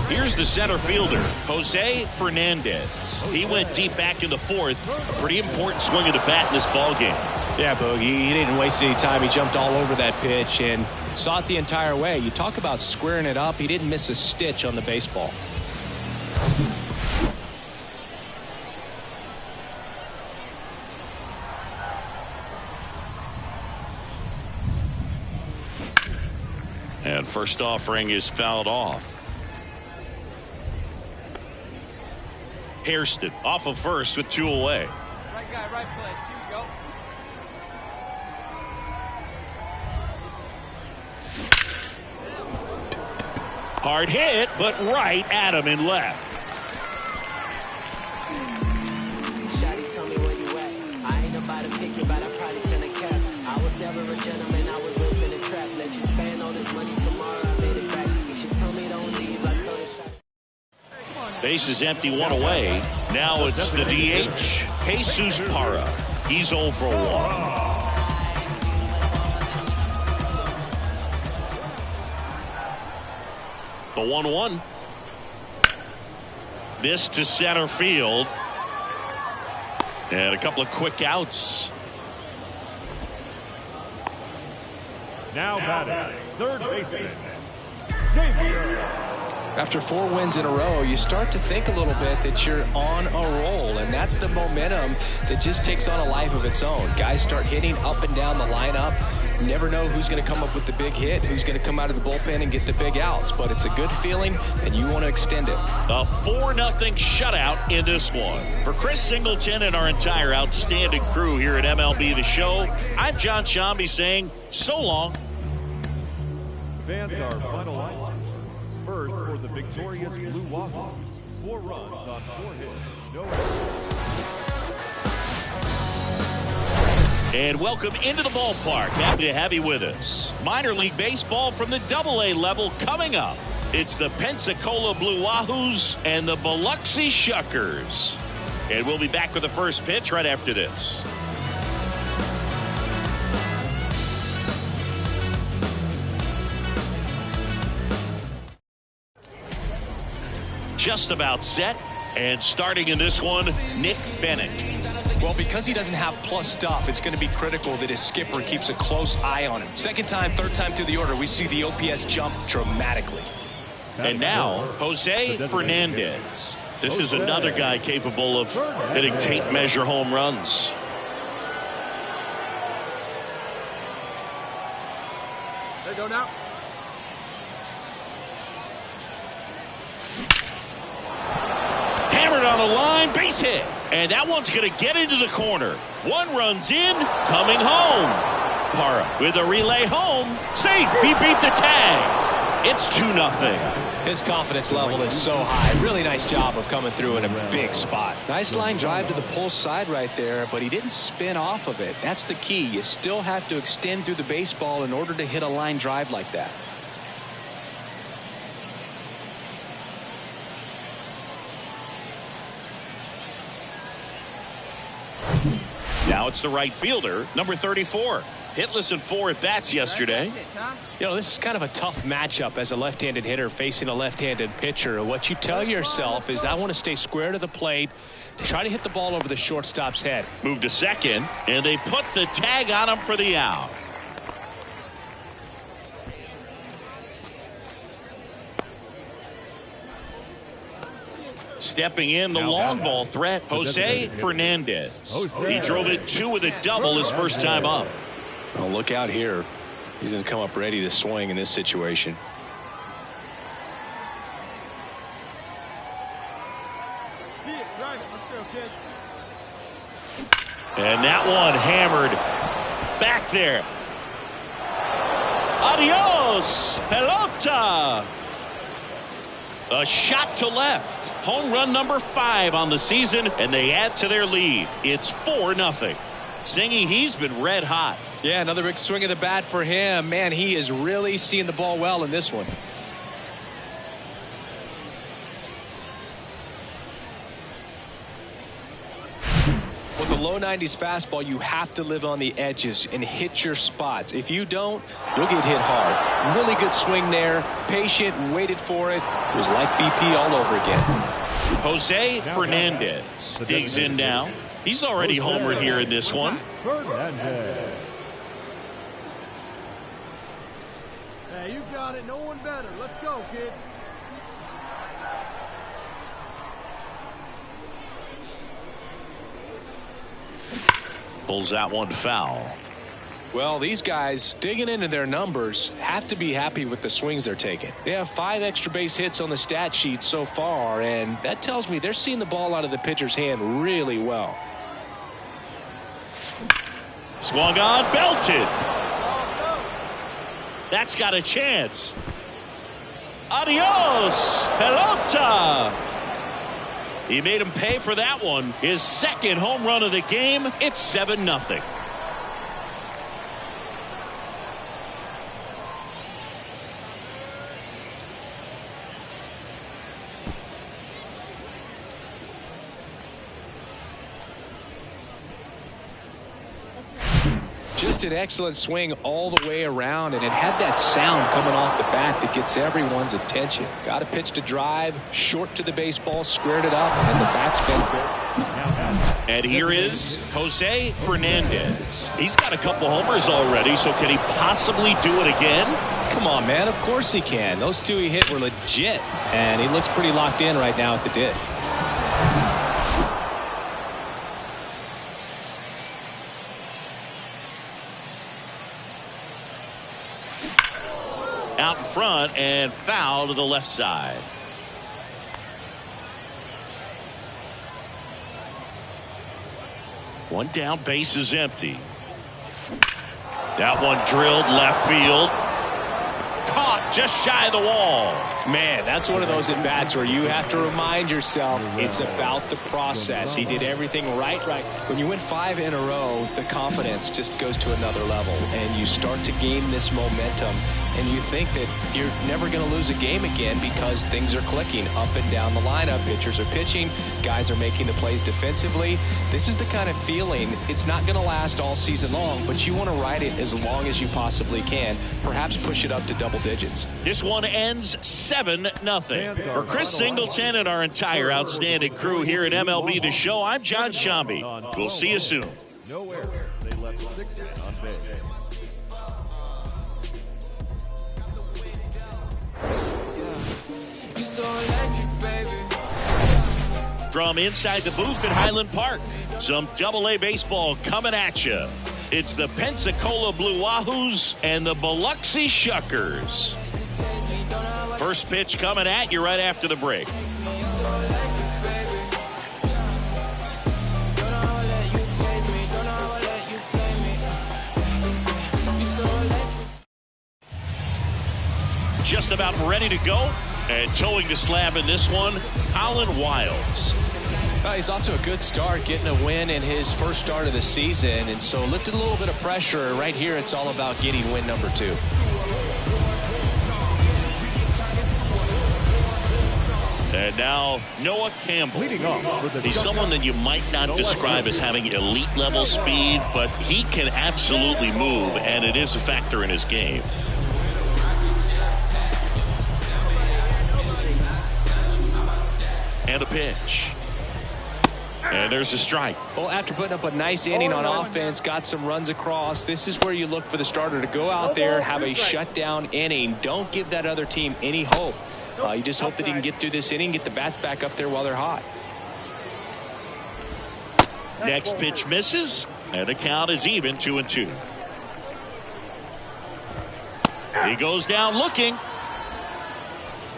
Here's the center fielder, Jose Fernandez. He went deep back in the 4th. A pretty important swing of the bat in this ball game. Yeah, Boogie, he didn't waste any time. He jumped all over that pitch and saw it the entire way. You talk about squaring it up. He didn't miss a stitch on the baseball. And first offering is fouled off. Hairston off of first with 2 away. Right guy, right place. Here we go. Hard hit, but right at him in left. Shawty, tell me where you at. I ain't about to pick you, but I probably send a cab. I was never a gentleman, I was raised in a trap. Let you spend all this money tomorrow, I made it back. If she told me don't leave, I told her shawty. Base is empty, 1 away. Now it's the DH, Jesus Parra. He's 0 for 1. The 1-1. This to center field. And a couple of quick outs. Now batting, third baseman, Xavier. After 4 wins in a row, you start to think a little bit that you're on a roll, and that's the momentum that just takes on a life of its own. Guys start hitting up and down the lineup. You never know who's going to come up with the big hit, who's going to come out of the bullpen and get the big outs, but it's a good feeling, and you want to extend it. A 4-0 shutout in this one. For Chris Singleton and our entire outstanding crew here at MLB The Show, I'm John Shambi saying so long. Fans are finalizing. First for the victorious Blue Wahoos. 4 runs on 4 hits. No errors. And welcome into the ballpark. Happy to have you with us. Minor League Baseball from the AA level coming up. It's the Pensacola Blue Wahoos and the Biloxi Shuckers. And we'll be back with the first pitch right after this. Just about set, and starting in this one, Nick Bennett. Well, because he doesn't have plus stuff, it's going to be critical that his skipper keeps a close eye on him. Second time, third time through the order, we see the OPS jump dramatically. And now, Jose Fernandez. This is another guy capable of hitting tape measure home runs. There you go now. Hammered on the line, base hit. And that one's going to get into the corner. 1 run's in, coming home. Parra with a relay home. Safe, he beat the tag. It's 2-0. His confidence level is so high. Really nice job of coming through in a big spot. Nice line drive to the pull side right there, but he didn't spin off of it. That's the key. You still have to extend through the baseball in order to hit a line drive like that. Now it's the right fielder, number 34. Hitless in 4 at-bats yesterday. You know, this is kind of a tough matchup as a left-handed hitter facing a left-handed pitcher. What you tell yourself is, I want to stay square to the plate, try to hit the ball over the shortstop's head. Move to second, and they put the tag on him for the out. Stepping in, the long ball threat, Jose Fernandez. He drove it 2 with a double his first time up. Oh, look out here. He's going to come up ready to swing in this situation. See it, drive it. Let's go, kid. And that one hammered back there. Adios, pelota. A shot to left. Home run number 5 on the season, and they add to their lead. It's 4-0. Singy, he's been red hot. Yeah, another big swing of the bat for him. Man, he is really seeing the ball well in this one. With the low 90s fastball, you have to live on the edges and hit your spots. If you don't, you'll get hit hard. Really good swing there. Patient, waited for it. It was like BP all over again. Jose Fernandez digs in now. He's already homered here in this one. Fernandez. Hey, you got it. No one better. Let's go, kid. Pulls that one foul. Well, these guys digging into their numbers have to be happy with the swings they're taking. They have 5 extra base hits on the stat sheet so far, and that tells me they're seeing the ball out of the pitcher's hand really well. Swung on, belted. That's got a chance. Adios, pelota. He made him pay for that one. His second home run of the game. It's 7-0. Just an excellent swing all the way around, and it had that sound coming off the bat that gets everyone's attention. Got a pitch to drive, short to the baseball, squared it up, and the bat's been good. And here is Jose Fernandez. He's got a couple homers already, so can he possibly do it again? Come on, man. Of course he can. Those two he hit were legit, and he looks pretty locked in right now at the dish. Out in front and foul to the left side. One down, base is empty. That one drilled left field. Caught just shy of the wall. Man, that's one of those at-bats where you have to remind yourself it's about the process. He did everything right. When you win 5 in a row, the confidence just goes to another level, and you start to gain this momentum, and you think that you're never going to lose a game again because things are clicking up and down the lineup. Pitchers are pitching. Guys are making the plays defensively. This is the kind of feeling. It's not going to last all season long, but you want to ride it as long as you possibly can. Perhaps push it up to double digits. This one ends 7-0. For Chris Singleton and our entire outstanding crew here at MLB The Show, I'm John Shambi. We'll see you soon. No errors. They left 6 men on base. From inside the booth at Highland Park, some Double-A baseball coming at you. It's the Pensacola Blue Wahoos and the Biloxi Shuckers. First pitch coming at you right after the break. Just about ready to go. And towing the slab in this one, Colin Wilds. He's off to a good start, getting a win in his first start of the season, and so lifted a little bit of pressure. Right here, it's all about getting win number 2. And now Noah Campbell. He's someone that you might not describe as having elite level speed, but he can absolutely move, and it is a factor in his game. And a pitch. And there's a strike. Well, after putting up a nice inning on offense, got some runs across, this is where you look for the starter to go out there, have a shutdown inning. Don't give that other team any hope. You just hope that he can get through this inning, get the bats back up there while they're hot. Next pitch misses, and the count is even, 2-2. He goes down looking.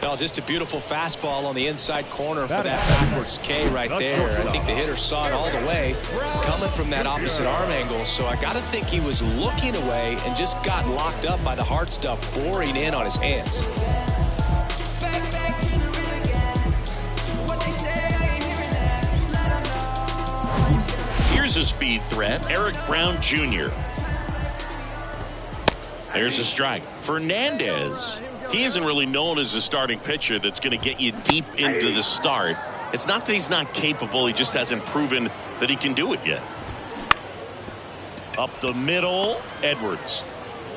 Well, just a beautiful fastball on the inside corner for that backwards K right there. I think the hitter saw it all the way coming from that opposite arm angle. So I got to think he was looking away and just got locked up by the hard stuff boring in on his hands. Here's a speed threat, Eric Brown Jr. There's a strike. Fernandez. He isn't really known as a starting pitcher that's going to get you deep into the start. It's not that he's not capable. He just hasn't proven that he can do it yet. Up the middle, Edwards.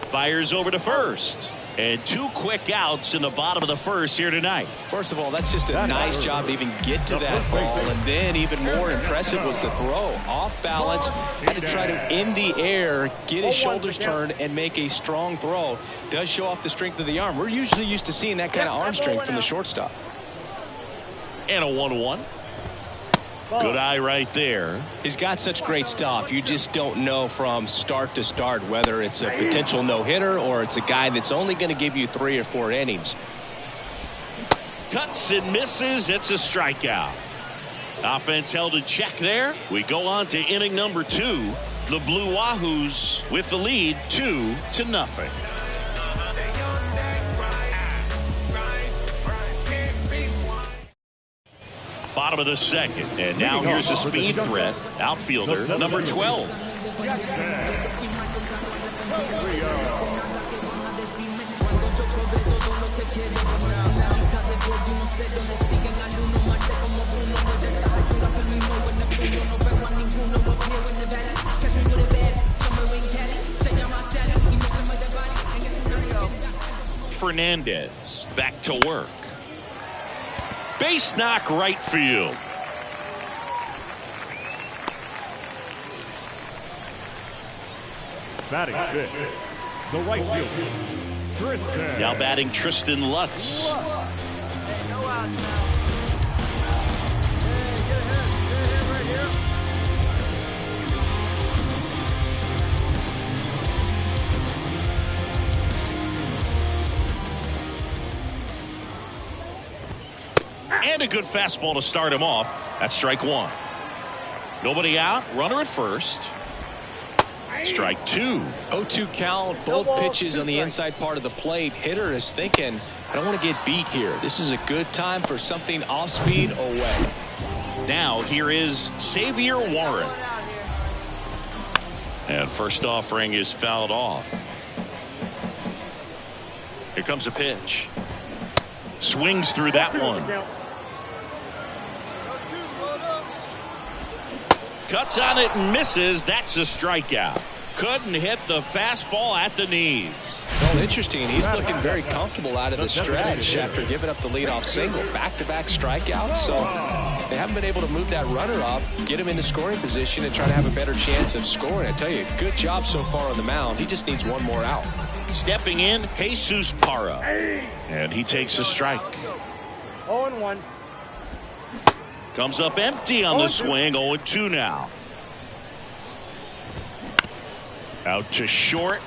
Fires over to first. And 2 quick outs in the bottom of the first here tonight. First of all, that's just a nice job to even get to that ball. And then even more impressive was the throw. Off balance, had to try to, in the air, get his shoulders turned and make a strong throw. Does show off the strength of the arm. We're usually used to seeing that kind of arm strength from the shortstop. And a 1-1. Good eye right there. He's got such great stuff. You just don't know from start to start whether it's a potential no-hitter or it's a guy that's only going to give you 3 or 4 innings. Cuts and misses. It's a strikeout. Offense held in check there. We go on to inning number 2. The Blue Wahoos with the lead 2-0. Bottom of the second, and now here's a speed threat, outfielder number 12. Fernandez back to work. Base knock right field. Batting fifth, the right fielder, Tristan. Now batting Tristan Lutz. And a good fastball to start him off. That's strike one. Nobody out. Runner at first. Strike two. 0-2 count. Both pitches on the inside part of the plate. Hitter is thinking, I don't want to get beat here. This is a good time for something off speed away. Now here is Xavier Warren. And first offering is fouled off. Here comes a pitch. Swings through that one. Cuts on it and misses. That's a strikeout. Couldn't hit the fastball at the knees. Well, interesting. He's looking very comfortable out of the stretch after giving up the leadoff single. Back-to-back strikeouts. So they haven't been able to move that runner up, get him into scoring position, and try to have a better chance of scoring. I tell you, good job so far on the mound. He just needs one more out. Stepping in, Jesus Parra. And he takes a strike. 0-1. Comes up empty on the swing. 0-2 now. Out to short.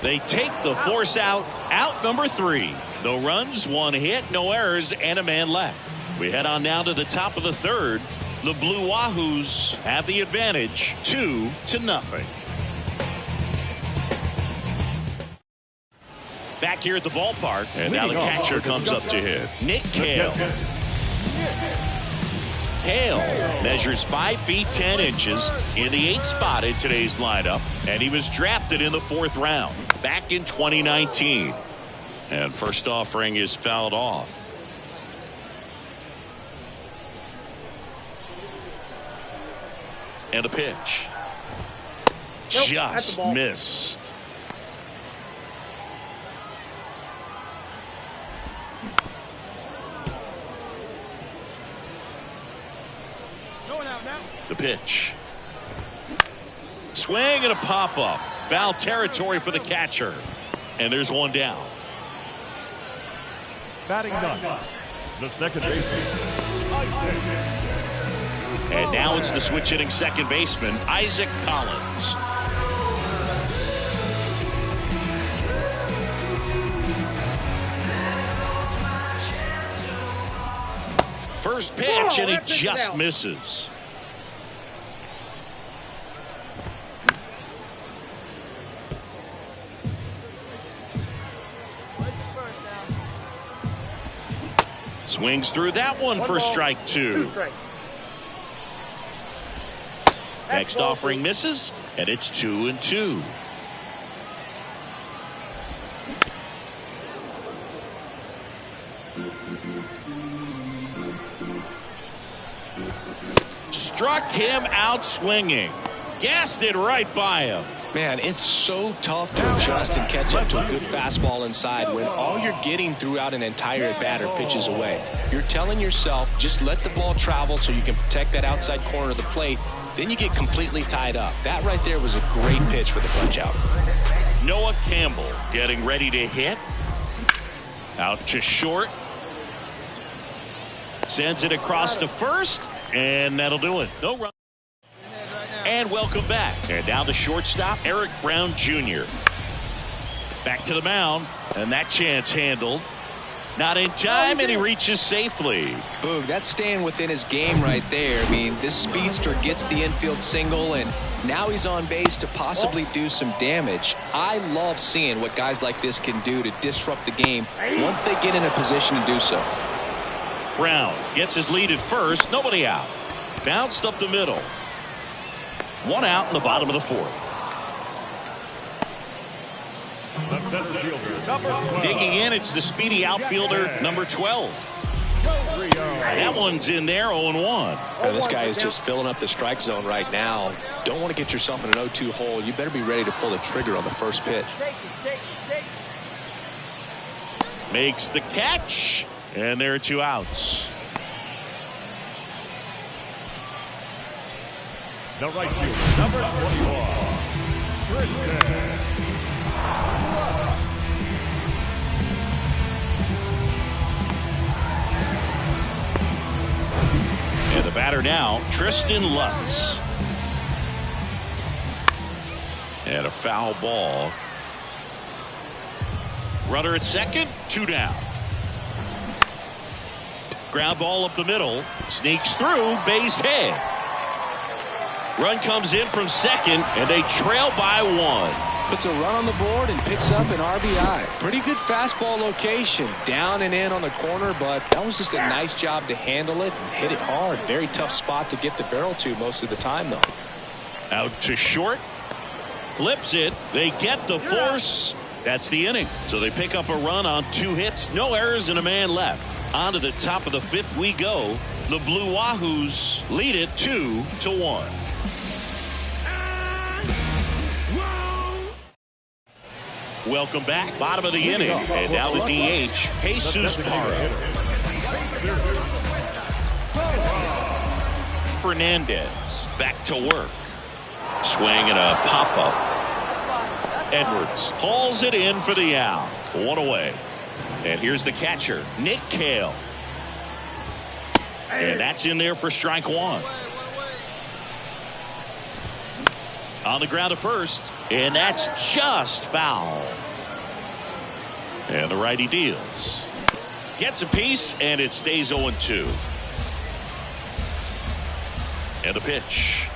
They take the force out. Out number 3. No runs, 1 hit, no errors, and a man left. We head on now to the top of the third. The Blue Wahoos have the advantage, 2-0. Back here at the ballpark, and now the catcher comes up to hit. Nick Cale. Hale measures 5 feet 10 inches in the 8th spot in today's lineup, and he was drafted in the 4th round back in 2019. And first offering is fouled off. And a pitch. Just missed. The pitch. Swing and a pop-up. Foul territory for the catcher. And there's one down. Batting ninth, the second baseman, Isaac. And now it's the switch hitting second baseman, Isaac Collins. First pitch, and he just misses. Swings through that one for strike 2. Next offering misses, and it's 2-2. Struck him out swinging. Gassed it right by him. Man, it's so tough to adjust and catch up to a good fastball inside when all you're getting throughout an entire at-bat are pitches away. You're telling yourself, just let the ball travel so you can protect that outside corner of the plate. Then you get completely tied up. That right there was a great pitch for the punch-out. Noah Campbell getting ready to hit. Out to short. Sends it across to first, and that'll do it. No run. And welcome back. And now the shortstop, Eric Brown Jr. Back to the mound, and that chance handled. Not in time, and he reaches safely. Boog, that's staying within his game right there. I mean, this speedster gets the infield single, and now he's on base to possibly do some damage. I love seeing what guys like this can do to disrupt the game once they get in a position to do so. Brown gets his lead at first. Nobody out. Bounced up the middle. 1 out in the bottom of the 4th. The center fielder, number 12. Digging in, it's the speedy outfielder, number 12. That one's in there, 0-1. And this guy is just filling up the strike zone right now. Don't want to get yourself in an 0-2 hole. You better be ready to pull the trigger on the first pitch. makes the catch, and there are 2 outs. The right fielder, number 24, Fernandez. And the batter now, Tristan Lutz. And a foul ball. Runner at second, 2 down. Ground ball up the middle, sneaks through, base hit. Run comes in from second, and they trail by 1. Puts a run on the board and picks up an RBI. Pretty good fastball location, down and in on the corner, but that was just a nice job to handle it and hit it hard. Very tough spot to get the barrel to most of the time, though. Out to short, flips it, they get the force. That's the inning. So they pick up a run on 2 hits, no errors, and a man left. On to the top of the 5th we go. The Blue Wahoos lead it 2-1. Welcome back. Bottom of the inning. And now the DH, Jesus Parra. Fernandez back to work. Swing and a pop-up. Edwards hauls it in for the out. 1 away. And here's the catcher, Nick Cale. And that's in there for strike 1. On the ground to first, and that's just foul. And the righty deals. Gets a piece, and it stays 0-2. And the pitch.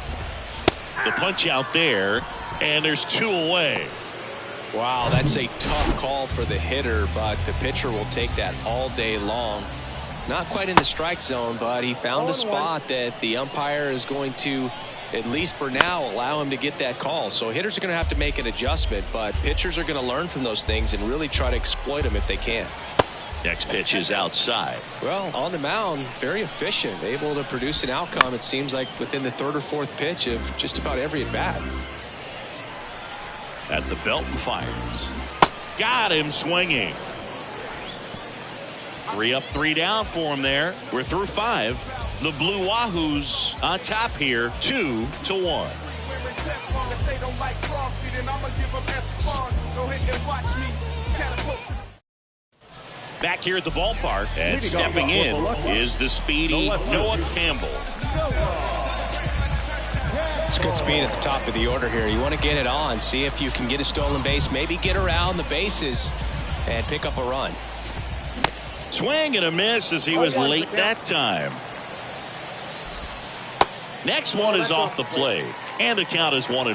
The punch out there, and there's 2 away. Wow, that's a tough call for the hitter, but the pitcher will take that all day long. Not quite in the strike zone, but he found a spot that the umpire is going to, at least for now, allow him to get that call. So hitters are going to have to make an adjustment, but pitchers are going to learn from those things and really try to exploit them if they can. Next pitch is outside. Well, on the mound, very efficient, able to produce an outcome, it seems like, within the 3rd or 4th pitch of just about every at-bat. At the belt and fires. Got him swinging. 3 up, 3 down for him there. We're through 5. The Blue Wahoos on top here, 2-1. Back here at the ballpark, and stepping in is the speedy Noah Campbell. It's good speed at the top of the order here. You want to get it on, see if you can get a stolen base, maybe get around the bases and pick up a run. Swing and a miss as he was late that time. Next one is off the plate, and the count is 1-1.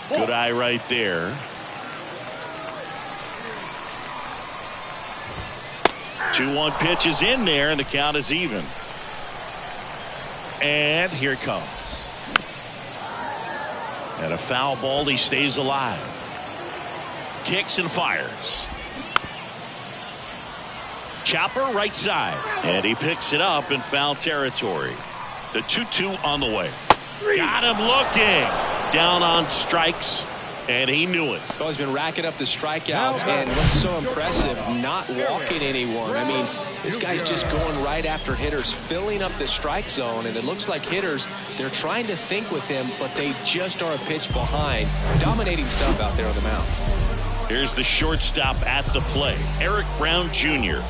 Good eye right there. 2-1 pitch is in there, and the count is even. And here it comes. And a foul ball, he stays alive. Kicks and fires. Chopper right side. And he picks it up in foul territory. The 2-2 on the way. Got him looking. Down on strikes. And he knew it. Well, he's been racking up the strikeouts, and what's so impressive, not walking anyone. I mean, this guy's just going right after hitters, filling up the strike zone, and it looks like hitters, they're trying to think with him, but they just are a pitch behind. Dominating stuff out there on the mound. Here's the shortstop at the play, Eric Brown Jr.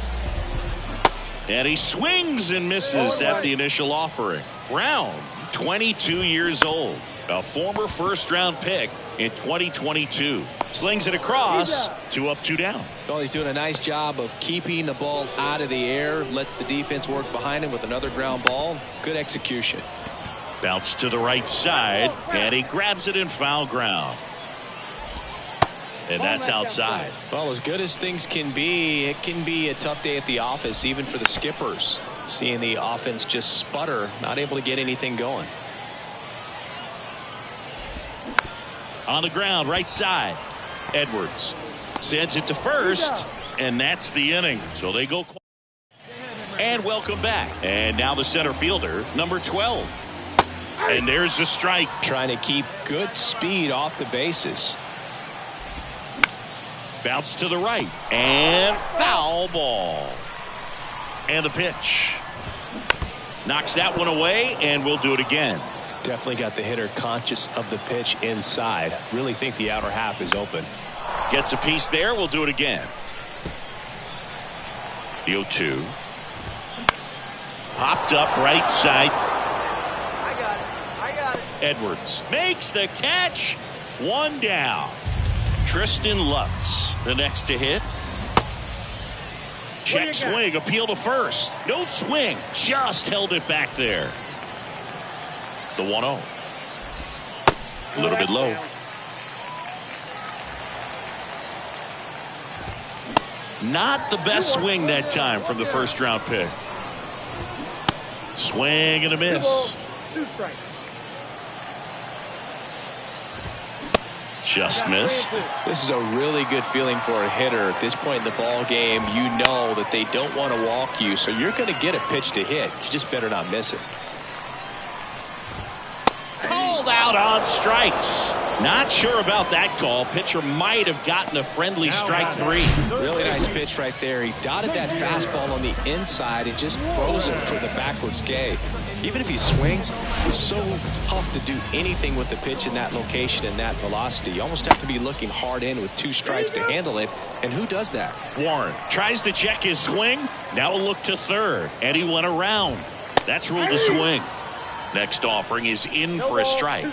And he swings and misses at the initial offering. Brown, 22 years old, a former first-round pick in 2022. Slings it across, 2 up, 2 down. Well, he's doing a nice job of keeping the ball out of the air, lets the defense work behind him with another ground ball. Good execution. Bounce to the right side, and he grabs it in foul ground. And that's outside. Well, as good as things can be, it can be a tough day at the office, even for the skippers. Seeing the offense just sputter, not able to get anything going. On the ground, right side. Edwards sends it to first, and that's the inning. So they go. And welcome back. And now the center fielder, number 12. And there's the strike. Trying to keep good speed off the bases. Bounce to the right. And foul ball. And the pitch. Knocks that one away, and we'll do it again. Definitely got the hitter conscious of the pitch inside. Really think the outer half is open. Gets a piece there. We'll do it again. The 0-2. Popped up right side. I got it. Edwards makes the catch. One down. Tristan Lutz, the next to hit. Check swing, appeal to first. No swing, just held it back there. The 1-0. A little bit low. Not the best swing that time from the first round pick. Swing and a miss. Just missed. This is a really good feeling for a hitter at this point in the ball game. You know that they don't want to walk you, so you're going to get a pitch to hit. You just better not miss it. Called out on strikes. Not sure about that call. Pitcher might have gotten a friendly strike 3. Really nice pitch right there. He dotted that fastball on the inside and just froze him for the backwards K. Even if he swings, it's so tough to do anything with the pitch in that location and that velocity. You almost have to be looking hard in with 2 strikes to handle it. And who does that? Warren tries to check his swing. Now a look to third. And he went around. That's ruled a swing. Next offering is in for a strike.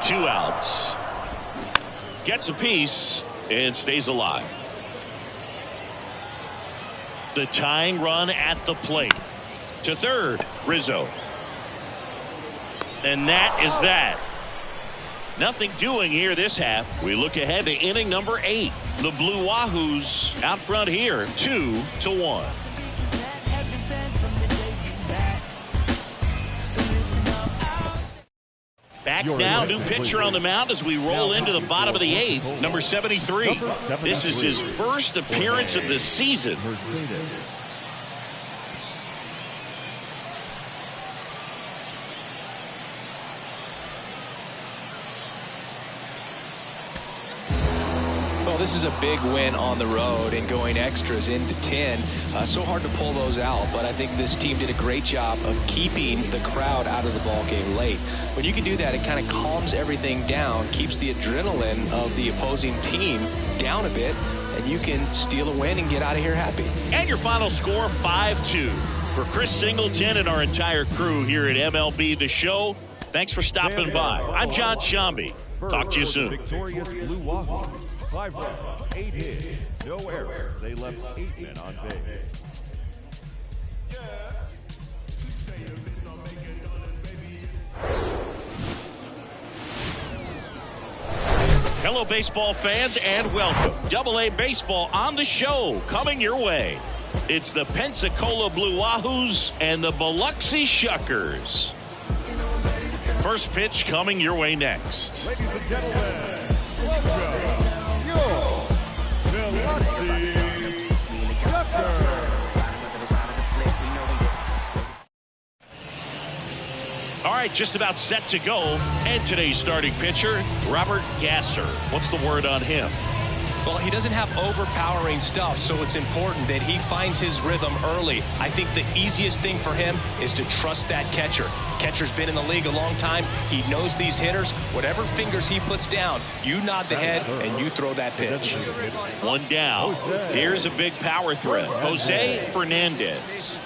Two outs. Gets a piece and stays alive. The tying run at the plate. To third, Rizzo. And that is that. Nothing doing here this half. We look ahead to inning number 8. The Blue Wahoos out front here, 2-1. Back now, new pitcher on the mound as we roll into the bottom of the 8th, number 73. This is his first appearance of the season. Well, this is a big win on the road and going extras into 10. So hard to pull those out, but I think this team did a great job of keeping the crowd out of the ball game late. When you can do that, it kind of calms everything down, keeps the adrenaline of the opposing team down a bit, and you can steal a win and get out of here happy. And your final score, 5-2. For Chris Singleton and our entire crew here at MLB The Show, thanks for stopping by. I'm John Shambi. Talk to you soon. Victorious Blue Wahoos. 5 runs, 8 hits, no errors. They left 8 men on base. Hello, baseball fans, and welcome. Double-A Baseball on the show, coming your way. It's the Pensacola Blue Wahoos and the Biloxi Shuckers. First pitch coming your way next. Ladies and gentlemen, welcome your Biloxi Shuckers. All right, just about set to go. And today's starting pitcher, Robert Gasser. What's the word on him? Well, he doesn't have overpowering stuff, so it's important that he finds his rhythm early. I think the easiest thing for him is to trust that catcher. Catcher's been in the league a long time. He knows these hitters. Whatever fingers he puts down, you nod the head and you throw that pitch. One down. Here's a big power threat. Jose Fernandez.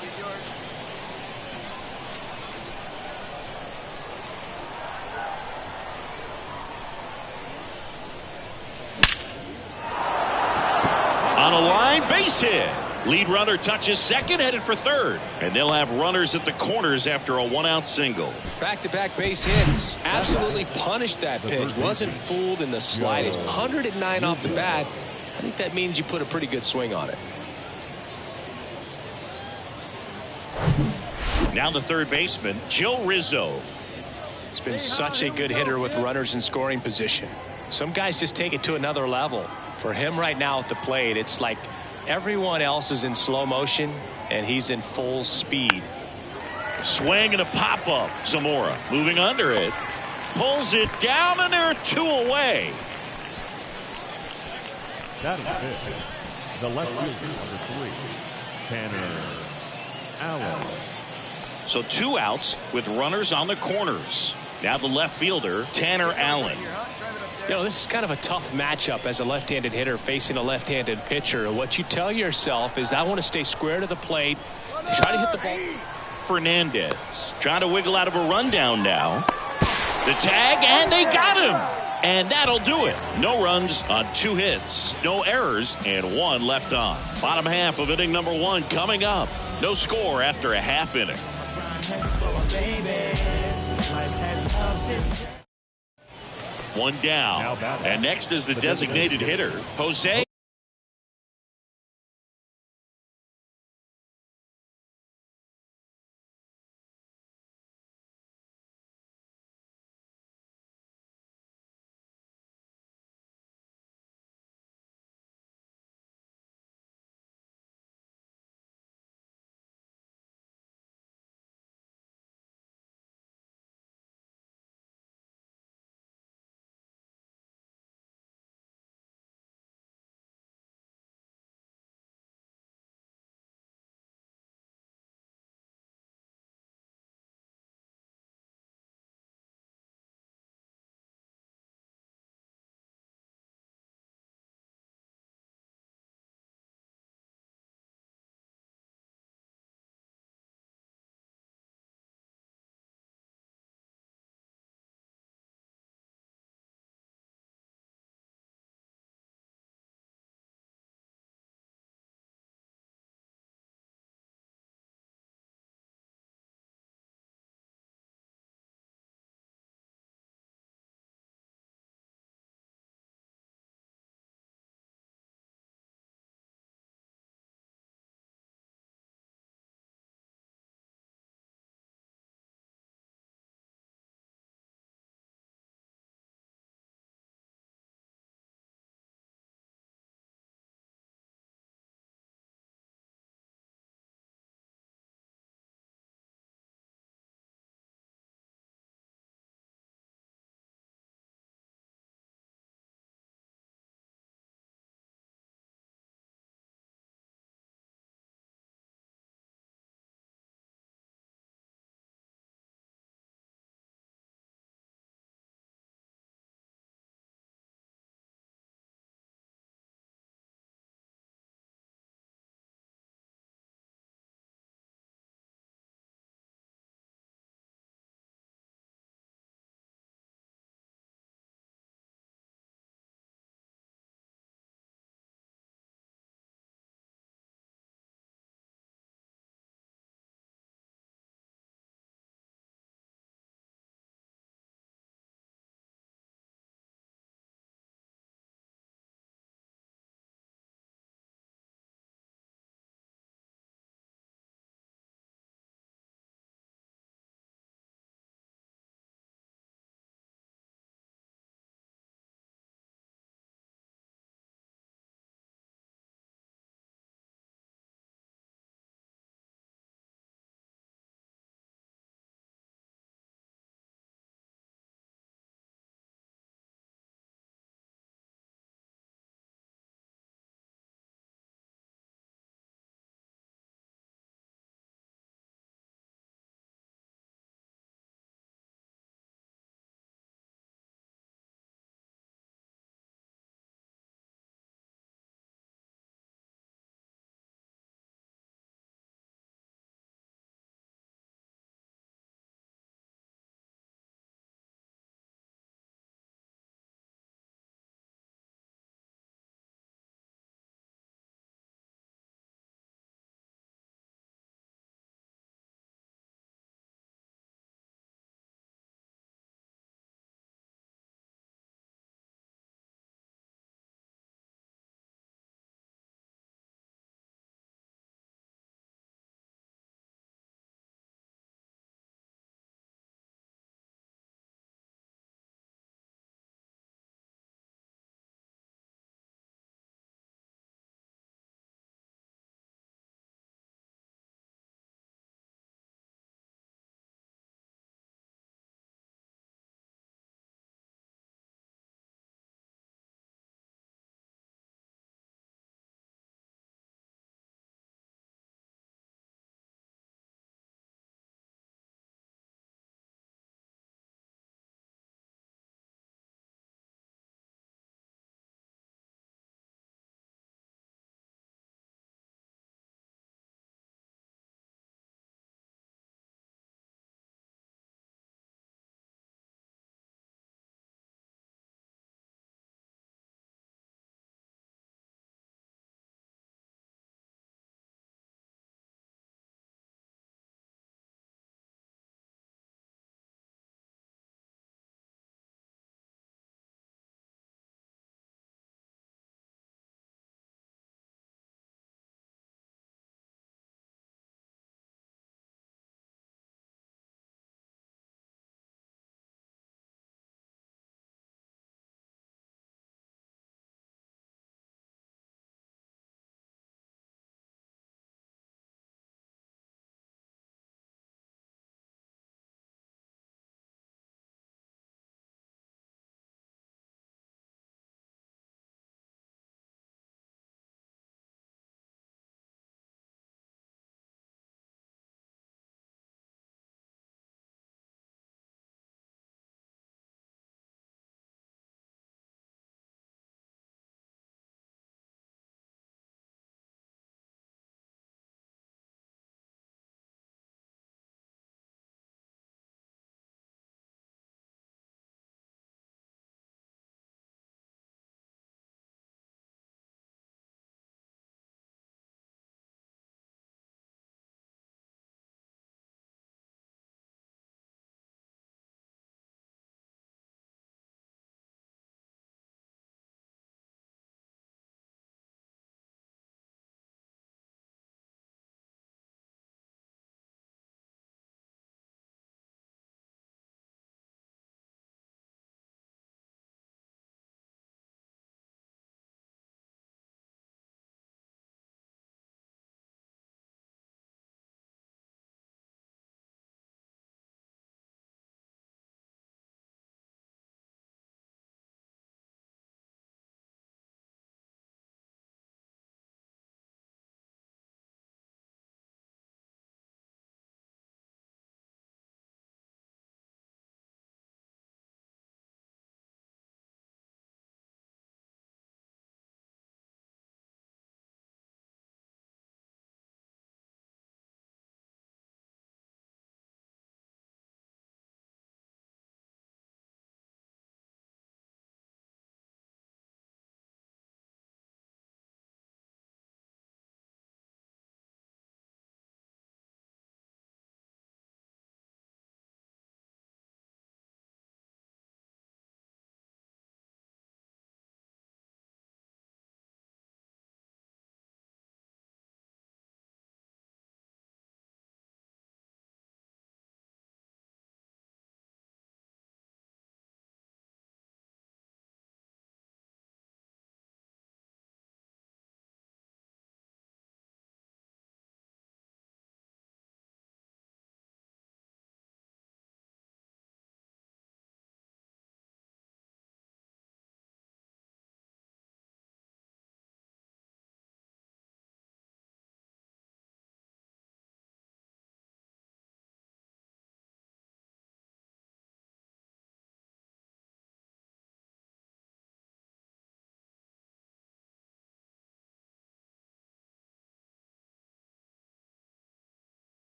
On a line, base hit. Lead runner touches second, headed for third. And they'll have runners at the corners after a one-out single. Back-to-back base hits. Absolutely punished that pitch. Wasn't fooled in the slightest. 109 off the bat. I think that means you put a pretty good swing on it. Now the third baseman, Joe Rizzo. He's been such a good hitter with runners in scoring position. Some guys just take it to another level. For him right now at the plate, it's like Everyone else is in slow motion, and he's in full speed. Swing and a pop-up. Zamora moving under it. Pulls it down, and there are 2 away. That is it. The left fielder, number 3, Tanner Allen. So 2 outs with runners on the corners. Now the left fielder, Tanner Allen. You know, this is kind of a tough matchup as a left-handed hitter facing a left-handed pitcher. What you tell yourself is, I want to stay square to the plate, try to hit the ball. Fernandez trying to wiggle out of a rundown now. The tag, and they got him. And that'll do it. No runs on 2 hits, no errors, and 1 left on. Bottom half of inning number 1 coming up. No score after a half inning. One down. And next is the designated hitter, Jose.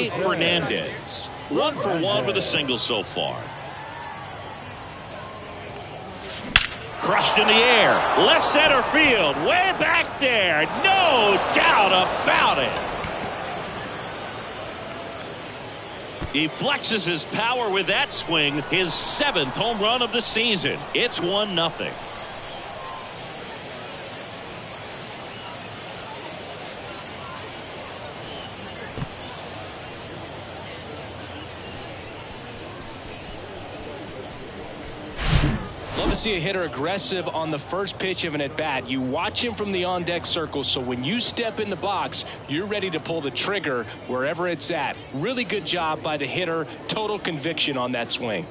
Fernandez. 1 for 1 with a single so far. Crushed in the air. Left center field. Way back there. No doubt about it. He flexes his power with that swing. His 7th home run of the season. It's 1-0. Love to see a hitter aggressive on the first pitch of an at-bat. You watch him from the on-deck circle, so when you step in the box, you're ready to pull the trigger wherever it's at. Really good job by the hitter. Total conviction on that swing.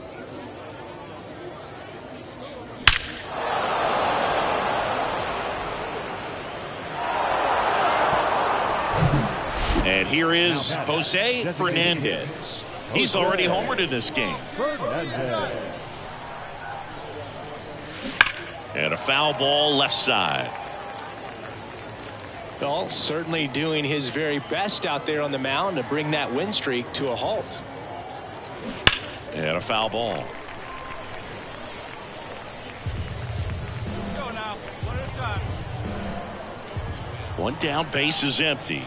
And here is Jose Fernandez. He's already homered in this game. And a foul ball left side. Well, certainly doing his very best out there on the mound to bring that win streak to a halt. And a foul ball. Go now. One at a time. One down, base is empty.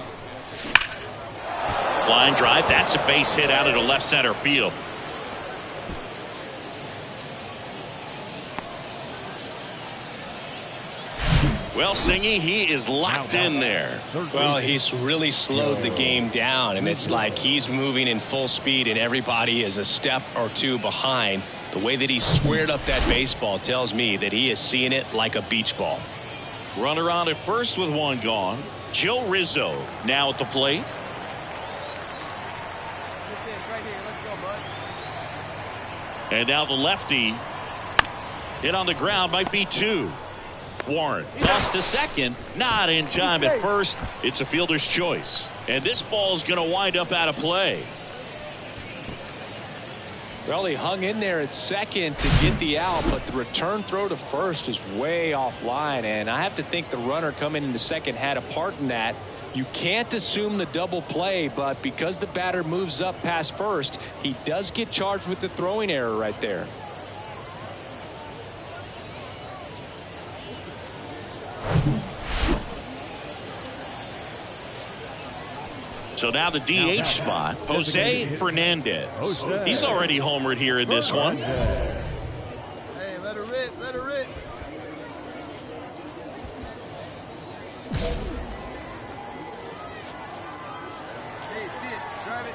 Line drive, that's a base hit out into left center field. Well, Singy, he is locked in there. Well, he's really slowed the game down, and it's like he's moving in full speed, and everybody is a step or two behind. The way that he squared up that baseball tells me that he is seeing it like a beach ball. Runner on at first with one gone. Joe Rizzo now at the plate. And now the lefty hit on the ground, might be 2. Warren tossed to second, not in time at first. It's a fielder's choice, and this ball is going to wind up out of play. Well, he hung in there at second to get the out, but the return throw to first is way offline, and I have to think the runner coming into second had a part in that. You can't assume the double play, but because the batter moves up past first, he does get charged with the throwing error right there. So now the DH spot, Jose Fernandez. He's already homered here in this one. Hey, let her rip, let her rip. Hey, see it, drive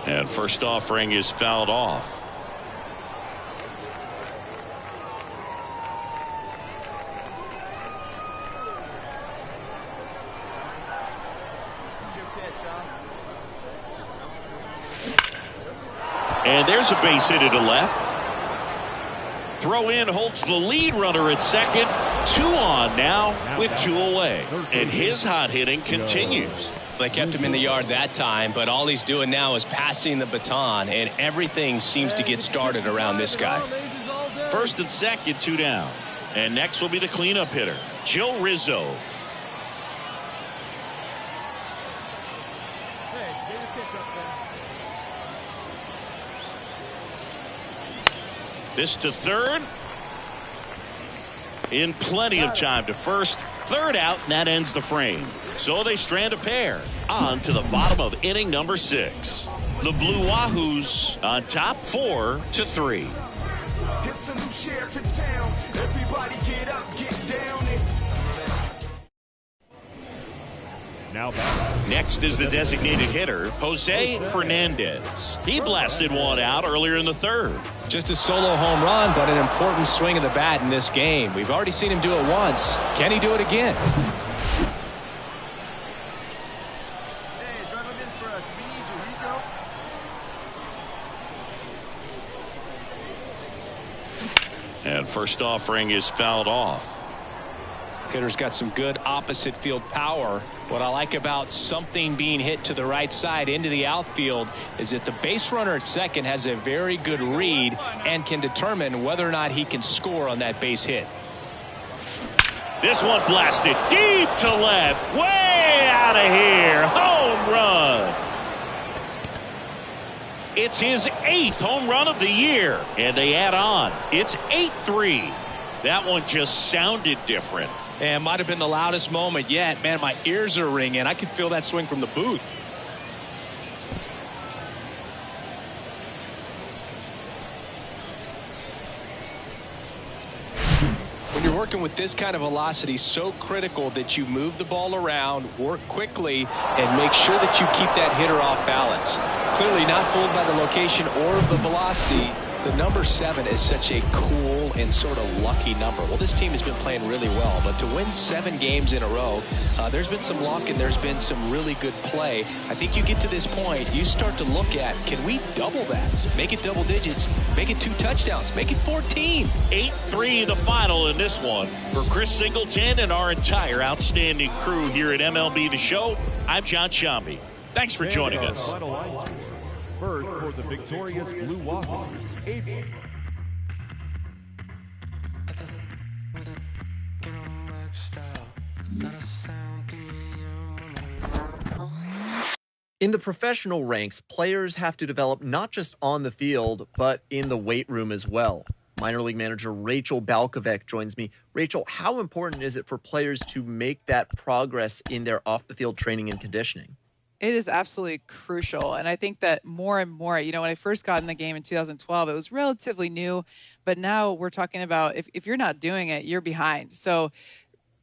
it. And first offering is fouled off. And there's a base hit to the left. Throw in holds the lead runner at second. 2 on now with 2 away. And his hot hitting continues. They kept him in the yard that time, but all he's doing now is passing the baton, and everything seems to get started around this guy. First and second, 2 down. And next will be the cleanup hitter, Joe Rizzo. This to third. In plenty of time to first. Third out, and that ends the frame. So they strand a pair. On to the bottom of inning number 6. The Blue Wahoos on top 4-3. It's a new sheriff in town. Everybody get up, get down. Now back. Next is the designated hitter, Jose Fernandez. He blasted one out earlier in the third. Just a solo home run, but an important swing of the bat in this game. We've already seen him do it once. Can he do it again? Hey, drive him in for us. We need you. Here you go. And first offering is fouled off. Hitter's got some good opposite field power. What I like about something being hit to the right side into the outfield is that the base runner at second has a very good read and can determine whether or not he can score on that base hit. This one blasted deep to left. Way out of here. Home run. It's his 8th home run of the year. And they add on. It's 8-3. That one just sounded different. And might have been the loudest moment yet. Man, my ears are ringing. I could feel that swing from the booth. When you're working with this kind of velocity, so critical that you move the ball around, work quickly, and make sure that you keep that hitter off balance. Clearly not fooled by the location or the velocity. The number 7 is such a cool and sort of lucky number. Well, this team has been playing really well, but to win 7 games in a row, there's been some luck and there's been some really good play. I think you get to this point, you start to look at, can we double that? Make it double digits, make it 2 touchdowns, make it 14. 8-3 the final in this one. For Chris Singleton and our entire outstanding crew here at MLB The Show, I'm John Shambi. Thanks for joining us. Final line score. First for the victorious Blue Waffles, Avery. In the professional ranks, players have to develop not just on the field, but in the weight room as well. Minor league manager Rachel Balkovec joins me. Rachel, how important is it for players to make that progress in their off-the-field training and conditioning? It is absolutely crucial. And I think that more and more, when I first got in the game in 2012, it was relatively new. But now we're talking about if you're not doing it, you're behind. So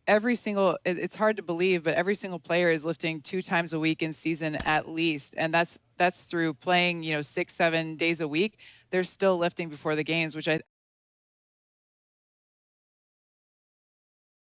it's hard to believe, but every single player is lifting 2 times a week in season at least. And that's through playing, 6-7 days a week. They're still lifting before the games, which